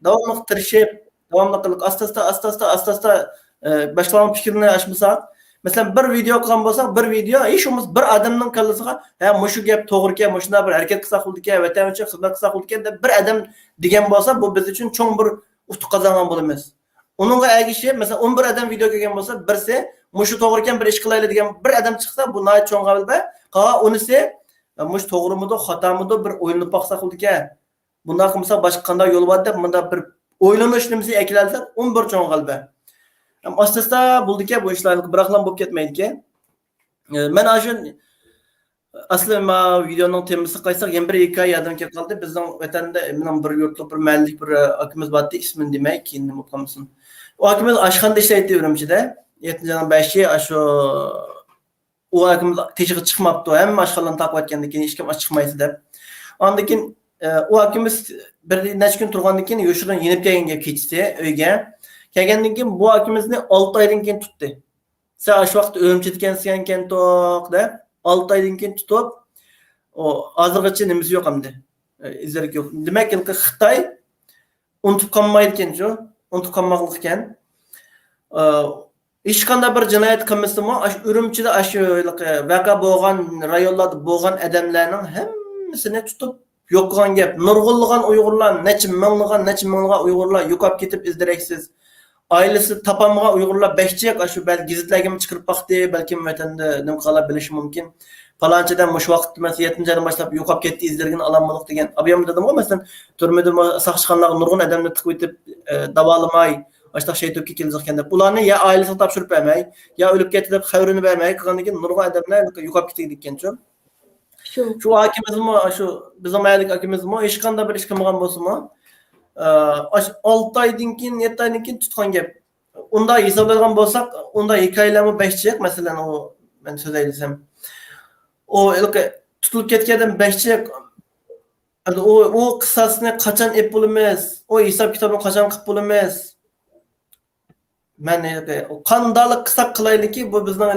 davomli tirishib, davomli qilib asta-asta boshqalarning fikrini aşmasak, masalan bir video qilgan bo'lsak, bir video ishimiz bir odamning kallasiga, ha, mushu gap to'g'ri ekan, mushunda bir harakat qilsak bo'ldi-ku, vatan uchun xizmat qilsak bo'ldi-ku deb bir odam degan bo'lsa, bu biz uchun cho'ng bir utuq qozongan bo'lamiz. Uningga ergishib, masalan 11 odam video ko'rgan bo'lsa, birsi mushu to'g'ri ekan, bir ish qilaylik degan bir odam chiqsa, bu noyat cho'ng g'alba, unisi mush to'g'rimidi, xatomidi bir o'yinib boqsak bo'ldi-ku. Bundan qilsa boshqa qanday yo'l bor deb bunda bir Oylanish nimasi eklansa 11 cho'ng g'alba. Asta-asta bo'ldiki bu ishlar biroqlam bo'lib ketmaydi. Men shu asli ma videoning temasi qaysiq yana bir hikoya yodimga kelib qoldi. Bizning vatanda mening bir yurtlik bir mahallik bir akimiz bordi, ismini demay, keyin nima qilmasin. O akimiz oshxonada ishlaydi Urumchida. 7-5 shu u akimiz teshig'i chiqmabdi. Hamma oshxonalarni taqib o'tgandan keyin hech kim chiqmaydi deb. Ondan keyin u akimiz bir necha kun turgandan keyin yo'shirdan yenib kelganga ketdi uyga. Kelgandan keyin bu akimizni 6 oydan keyin tutdi. Sen shu vaqt Urumchida ekansan to'q deb 6 oydan keyin tutib, o hozirgacha nimasi yo'q hamdi. İzlerik yo'q. Demak ki Xitoy unutib qolmaydi ekan shu, unutib qolmoqlik ekan. Hech qanday bir jinoyat qilmasimi, Urumchida shu vaqa bo'lgan rayonlarda bo'lgan odamlarning hammasini tutib yo'q qilgan gap. Nurg'unlagan Uyg'urlar, necha minglagan Uyg'urlar yo'qolib ketib izdireksiz. Ailesi tapamagan Uyg'urlar behçek shu belki gazetlarga chiqarib baqdi, balki vatanda nima qila bilishi mumkin. Falanchadan mush vaqt emas 7-dan boshlab yo'qolib ketdi izlargini alanmalik degan. Abiyam dedim-ku masalan, turmada saqchiqanlar nurg'un odamni tiqib o'tib davolamay, boshqa şey topga kelgan deb. Ularni ya ailasiga topshirib bermay, ya o'lib ketdi deb xabarini bermay qilgandan keyin nurg'un odamlar yo'qolib ketdi degan-ku. Şu hakimizmi, şu bizim mahallik hakimizmi hech qanday bir ish qilmagan bo'lsa-mu, 6 aydan keyin 7 aydan keyin tutgan gap. Unda hisoblagan bo'lsak, unda hikoyalarmi 5 chiq, masalan o men so'z aytsam. O tutulib ketgandan 5 chiq. O qissasini qachon ep bo'lamiz? O hisob kitobini qachon qilib bo'lamiz? Men qandaylik qissa qilaylikki, bu bizning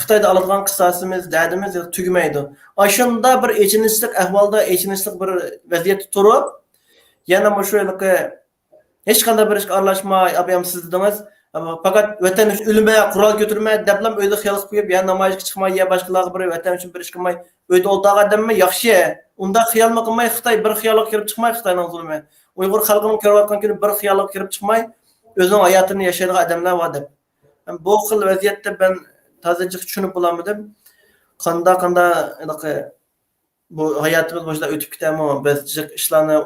Xitoyda oladigan qissasimiz, dardimiz tugmaydi. Ashunda bir echinishlik ahvolda, echinishlik bir vaziyatda turib, yana bu hech qanday bir ishga aralashmay, abiyam siz dedingiz, faqat vatan uchun o'lmay, qurol ko'tarmay, deblam o'yda xiyol qo'yib, ya namoyishga chiqmay, ya boshqalarga bir vatan uchun bir ish qilmay, o'yda o'ldagan odammi yaxshi. Unda xiyolmi qilmay, Xitoy bir xiyolga kirib chiqmay, Xitoyning zulmi. Uyg'ur xalqining ko'rayotgan kuni bir xiyolga kirib chiqmay, o'zining hayotini yashaydigan odamlar bor deb. Bu xil vaziyatda ben tozachiq tushunib bo'lmadim. Qanday bu hayotimiz boshida o'tib ketami, biz ishlarni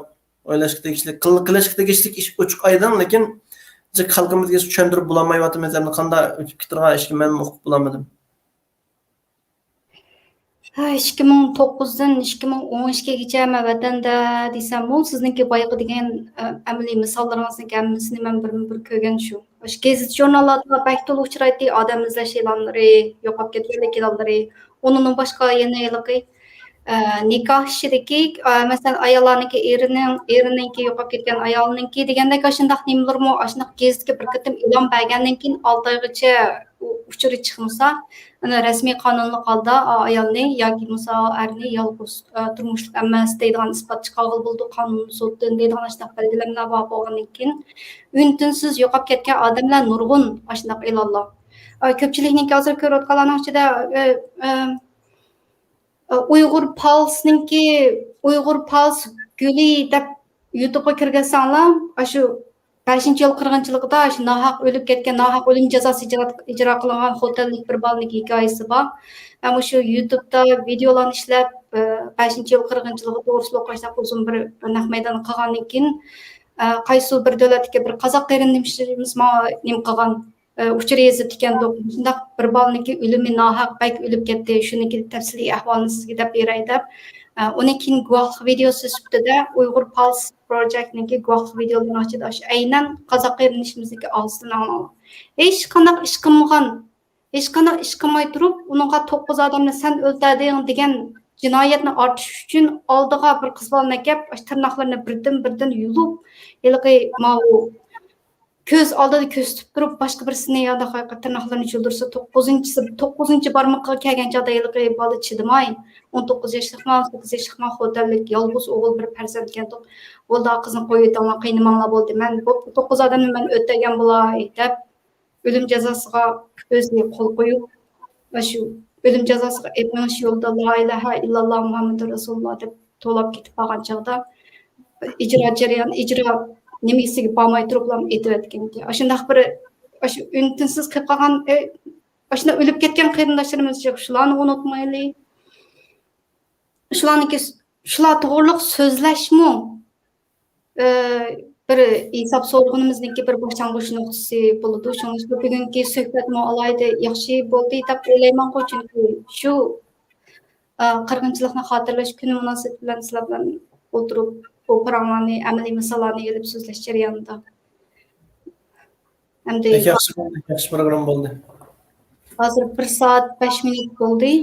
o'ylashga tegishli, qilishga tegishli ish ochiq aydın, lekin xalqimizga tushuntirib bo'lmayotimiz, endi qanday o'tib ketirgan ishga men o'qib bo'lmadim. 2009'dan 2012'gacha vatanda desam, bu sizniki boyagi degan amaliy misollaringizni hammasini men bir ko'rgan shu. O'sha gazet jurnallarda baktol uchraydi odam izlash e'lonlari, yo'qolib ketganlik e'lonlari, onun boshqa yana nikoh ishidagi masalan ayollarniki erininki yo'qolib ketgan ayolninki degandek shundoq nimalarmi shundoq gazetga bir qatim e'lon bergandan keyin 6 oygacha uchuri chiqmasa, ana rasmiy qonunli holda ayolni yoki erni yolg'iz turmushlik emas deydigan isbot chiqarib bo'ldi qonun suddan deydigan shundoq belgilanmalar bor bo'lgandan keyin untinsiz yo'qolib ketgan odamlar nurg'un shundoq e'lonlar. Ko'pchilikning hozir ko'rayotganlarning ichida Uyghur Pals guli deb YouTube'ga kirgansanlar, shu 5-yil qirg'inchiligida shu nohaq o'lib ketgan, nohaq o'lim jazosi ijro qilingan xotinlik bir bolaning hikoyasi bor. Ama shu YouTube'da videolarni ishlab 5-yil qirg'inchiligi to'g'risida o'qishda uzun bir naq maydon qilgandan keyin qaysi bir davlatga bir qozoq qarindoshimiz nim qilgan uchur yezib ekan shundoq bir bolaning o'limi nohaq bak o'lib ketdi, shuniki tafsiliy ahvolni sizga deb beray deb uning keyin guvohlik videosi sifatida Uyg'ur Pulse Project'niki guvohlik videolarni ochdi. Aynan qozoq qarindoshimizniki og'zidan olgan. Hech qanday ish qilmay turib, uningga 9 odamni sen o'ldirding degan jinoyatni ortish uchun oldiga bir qiz bolani kelib, tirnoqlarini birdan yulib, yilqi ko'z oldida ko'z tutib turib, boshqa birisini yo'lda qo'yib tirnoqlarini cho'ldirsa, 9 barmoqqa kelgan chog'da yilqi bola chidamay, 19 yoshlik, 18 yoshlik xotinlik yolg'iz o'g'il bir farzand keldi. Bo'ldi qizni qo'yib qiynamanglar bo'ldi. Men bu 9 odamni men o'tagan bo'lay deb o'lim jazosiga o'ziga qo'l qo'yib, va shu o'lim jazosiga etmanish yo'lida la ilaha illalloh Muhammadur Rasululloh deb to'lab ketib qolgan chog'da ijro nimasiga bormay turiblam aytayotgan. Shundoq bir shu untinsiz qilib qolgan, shunda o'lib ketgan qarindoshlarimiz yo'q, shularni unutmaylik. Shular to'g'riliq so'zlashmi? bir hesap sorğunumuzdaki bir başlangıç noktası buludu. Şoň üçin bugünkü söhbetmi alayda yaxşy boldy dep oylayman, çünki şu qırgınçylykyny hatırlaş günü münasebet bilen sizler bilen oturup bu programny, amaliy misallarny elip sözleş jarayonunda. Hem de Yaxşı program oldu. hazır 1 saat 5 minut boldy.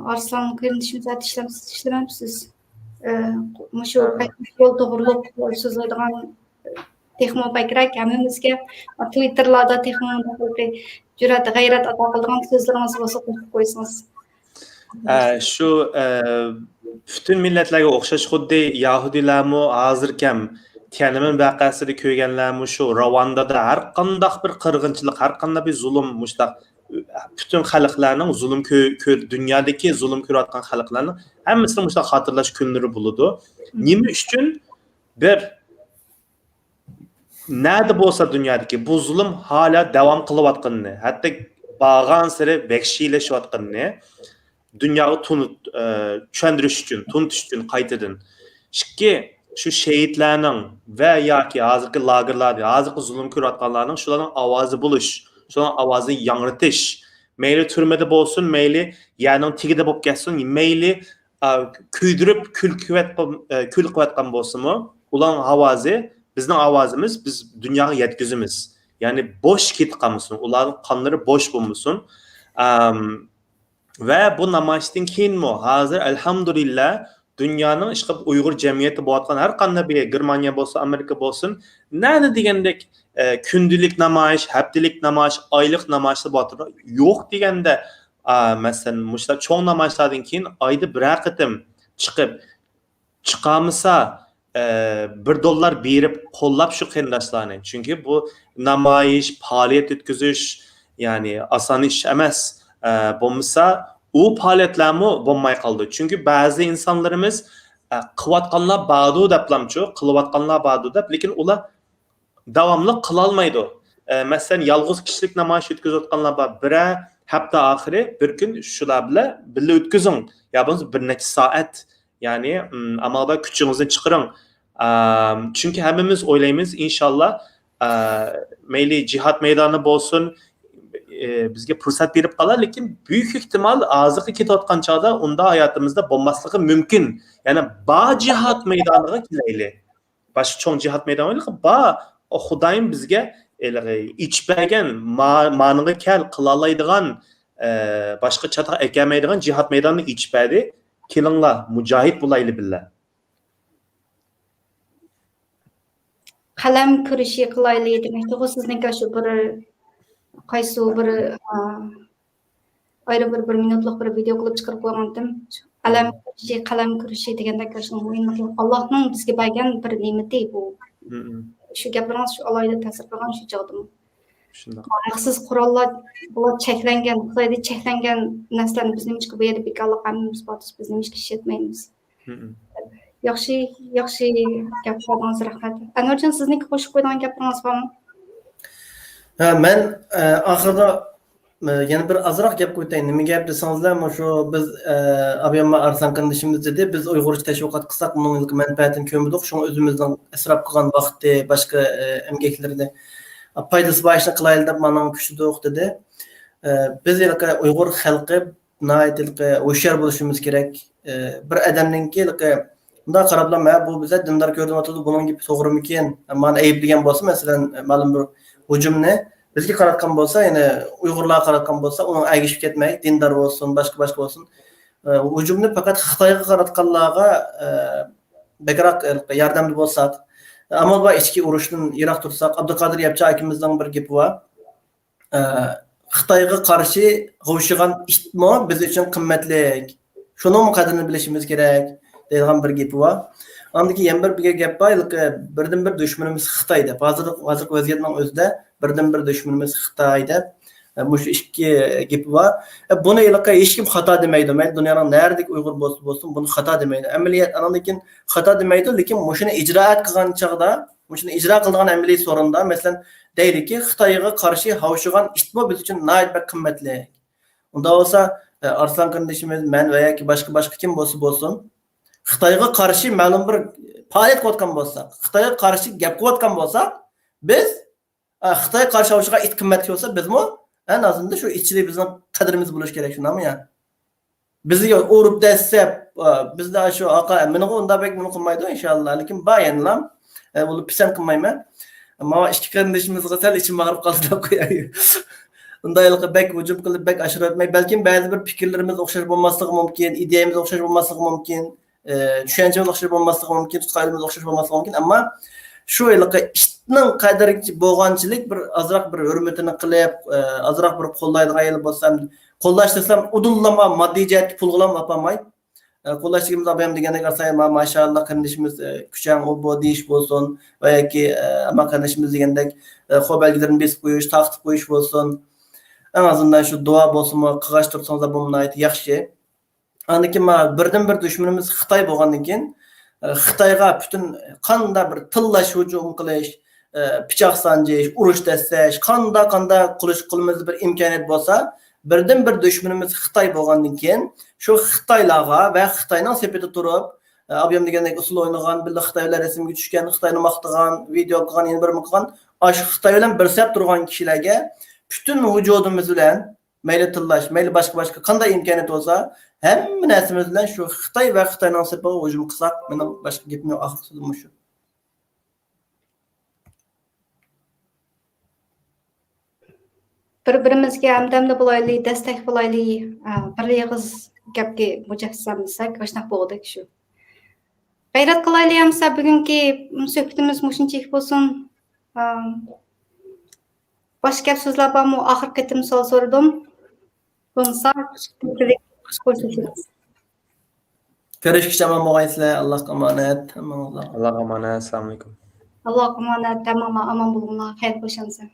Arslan kardeşimiz işlememsiz. Şu yol doğruluk sözlediğin texmo bakrak hamimizge Twitter'larda texmo cüret gayret ata kıldıgan sözleriniz bolsa qo'shib qo'ysangiz. Şu bütün milletlerge okşaş xuddi Yahudilermi hazırkem Tiananmen vakasida ko'rganlarmi şu Rwandada har qandaq bir qirg'inchilik, har qanday bir zulm muştaq bütün xalqlarning zulm dünyadaki zulm ko'rayotgan xalqlarning hammasini muştaq hatırlash kunlari bo'ladi. Nima uchun bir nerede bo'lsa dunyodagi bu zulm hala devam qilayotganini, hatto bag'an sari vahshiylashyotganini dunyoga tushundirish uchun, tuntish uchun qaytadan şu şehitlerinin ve yoki hozirgi lagerlarda, hozirgi zulm ko'rayotganlarning shularning ovozi bo'lish, shularning ovozini yangritish, mayli turmada bo'lsin, mayli yerning tagida bo'lib ketsin, mayli kuydirib kul qilayotgan bo'lsinmi, ularning ovozi bizning ovozimiz, biz dunyoga yetkazamiz. Ya'ni bo'sh ketqanmasin, ularning qonlari bo'sh bo'lmasin. Ve bu namoyishdan keyinmi hozir alhamdulillah dünyanın işte Uygur cemiyeti boğatkan her qanday bir Germaniya bo'lsa, Amerika bo'lsin, nada degandek kundilik namoyish, haftalik namoyish, oylik namoyishlar bo'tir. Yo'q deganda, masalan, mushlar cho'ng namoyishlardan keyin oyda bir qatim chiqamisa $1 berib qo'llab shu qarindoshlarni. Chunki bu namoyish, faoliyat o'tkazish, ya'ni oson ish emas. Bo'lmasa u faaliyetlermi bo'lmay qoldi. Çünkü bazı insanlarımız qilayotganlar badu deplamchu, qilayotganlar badu deb, lekin ular davomli qila olmaydi. Masalan, yolg'iz kishilik namoyish o'tkazayotganlar bor. Bir hafta oxiri bir kun shular bilan birga o'tkazing. Ya bo'lmasa bir necha soat, ya'ni amalda kuchingizni chiqaring. Çünkü hammamiz o'ylaymiz inshaalloh mayli jihad maydoni bo'lsin, bizga fursat berib qolar, lekin büyük ihtimal azıqı ketayotgan chog'da unda hayotimizda bo'lmasligi mumkin. Ya'ni ba jihad maydoniga kelayli. Boshqa cho'ng jihad maydoniga ba Xudoyim bizga ichbagan, ma'niga kal qila oladigan, boshqa chatoq ekanmaydigan jihad maydonini ichbadi. Kelinglar, mujohid bo'layli billah. Qalam kirishi qilayli demakda sizningga shu bir qaysi bir ayrı bir minutluq bir video qilib chiqarib qo'ygandim. Qalam kirishi degandek Allohning bizga bergan bir ne'mati bu. Shu gaplarimiz shu alayda ta'sir qilgan shu jodim. Shunday. Haqsiz qurollar bular cheklangan, Xitoyda cheklangan narsalarni biz nima qilib berib ekanlik hammamiz botis, biz nima ish etmaymiz. Yaxshi gaplarimiz rahmat. Anvarjon, sizniki qo'shib qo'ygan gaplaringiz bormi? Ben ahırda yani bir azırak gap koyayım. Nima gap desangizlar, şu biz abiyamma Arslan kardeşimiz dedi, biz Uygurcha teşviqat qilsak, bunun ilk menfaatini ko'rmadik. Şoň özümizden israf qilgan vaqtda başka emgeklerinde paydası başına qilaylı deb mening kuchliq dedi. Biz Uygur xalqi naytilqi hoşyar bo'lishimiz kerak. Bir adamninki bunday qarablar, bu bize dindar ko'rinayotdi, bunun gibi to'g'rimikin? Meni ayblagan bo'lsa, masalan, ma'lum bir hücumni bizga qaratgan bo'lsa, ya'ni Uyg'urlarga qaratgan bo'lsa, uni agishib ketmay, dindar bo'lsin, boshqa bo'lsin. Hücumni faqat Xitoyga qaratganlarga bekrak yordamli bo'lsak, ammo bu ichki urushdan yiroq tursak, Abduqodir Yapcha akimizning bir gapi bor. Xitoyga qarshi g'ovshigan itmo biz uchun qimmatlik. Shuni qadrini bilishimiz kerak degan bir gapi bor. Andaki yan bir gap var, birden bir düşmanımız Xitay'da. Hazırlık vaziyetinin özde birden bir düşmanımız Xitay'da. Bu iki gapi var. Bunu ilaka hiç kim hata demeydi. Dünyanın neredeki Uygur olsun bunu hata demeydi. Ameliyat anandakin hata demeydi, lekin muşunu icraat kılgan çağda, muşunu icra kılgan ameliyat sorunda, mesela deydi ki Xitay'a karşı havşıgan işitme biz için nayet bir kıymetli. Onda olsa Arslan kardeşimiz, ben veya ki başka kim olsun Xitoyga qarshi ma'lum bir faoliyat qilayotgan bo'lsak, Xitoyga qarshi gap qilayotgan bo'lsak, biz Xitoy qarshi olishga it qimmatga bo'lsa, bizmi en azından shu ichida bizning qadrimiz bo'lishi kerak, shundaymi ya? Bizni urib dastlab bizda shu aqa meni unda bek buni qilmaydi inshaalloh, lekin bayanlam uni pisand qilmayman. Ammo ikki qarindishimizga sal ichim og'rib qoldi deb qo'yayi. Undaylıqı bek hücum qilib bek aşırı etmek, belki ba'zi bir fikrlarimiz o'xshash bo'lmasligi mumkin, ideyamiz o'xshash bo'lmasligi mumkin, tushunchamiz o'xshash bo'lmasligi mumkin, tutqayimiz o'xshash bo'lmasligi mumkin, ammo shu yilqi ishning qadri bo'lganchilik bir azroq bir hurmatini qilib, azroq bir qo'llaydigan yil bo'lsam, qo'llash desam, udullama moddiy jihatga pulg'lam opamay. Qo'llashligimiz ham degandek arsay maşallah qarindishimiz kuchang u bu deyish bo'lsin va yoki ama qarindishimiz degandek qo'l belgilarini besib qo'yish, taqtib qo'yish bo'lsin. En azından şu dua bo'lsinmi, qilg'ash tursangiz ham bo'lmaydi, yaxshi. Aniki birdan bir dushmanimiz Xitoy bo'lgandan keyin Xitoyga butun qanday bir tillash hujum qilish, pichoq sanjish, urush dastash, qanday qilimiz bir imkoniyat bo'lsa, birdan bir dushmanimiz Xitoy bo'lgandan keyin shu Xitoylarga va Xitoyning sepida turib, abiyam degandek usul o'ynagan, bildi Xitoylar rasmga tushgan, Xitoyni maqtagan, video qilgan, yana bir qilgan, ash Xitoy bilan bir sap turgan kishilarga bütün vücudumuz bilan mayli tillash, mayli başka qanday imkoniyat bo'lsa, hamma narsamiz bilan shu Xitoy va Xitoyning sepiga hujum qilsak, mening boshqa gapim yo'q, oxir so'zim shu. Bir-birimizga hamdamda bo'laylik, destek bo'laylik, bir yig'iz gapga mujassam desak, oshnoq bo'ldik shu. G'ayrat qilaylik hamsa bugungi suhbatimiz mushunchalik bo'lsin. Başka gap so'zlar bormi? Oxirgi qitim savol so'radim. Bo'lmasa, ko'rishamiz. Ko'rishgacha mo'g'aysizlar, Allohga omonat. Allohga omonat. Assalomu alaykum. Allohga omonat, tamom aman bo'linglar. Xayr bo'lsin.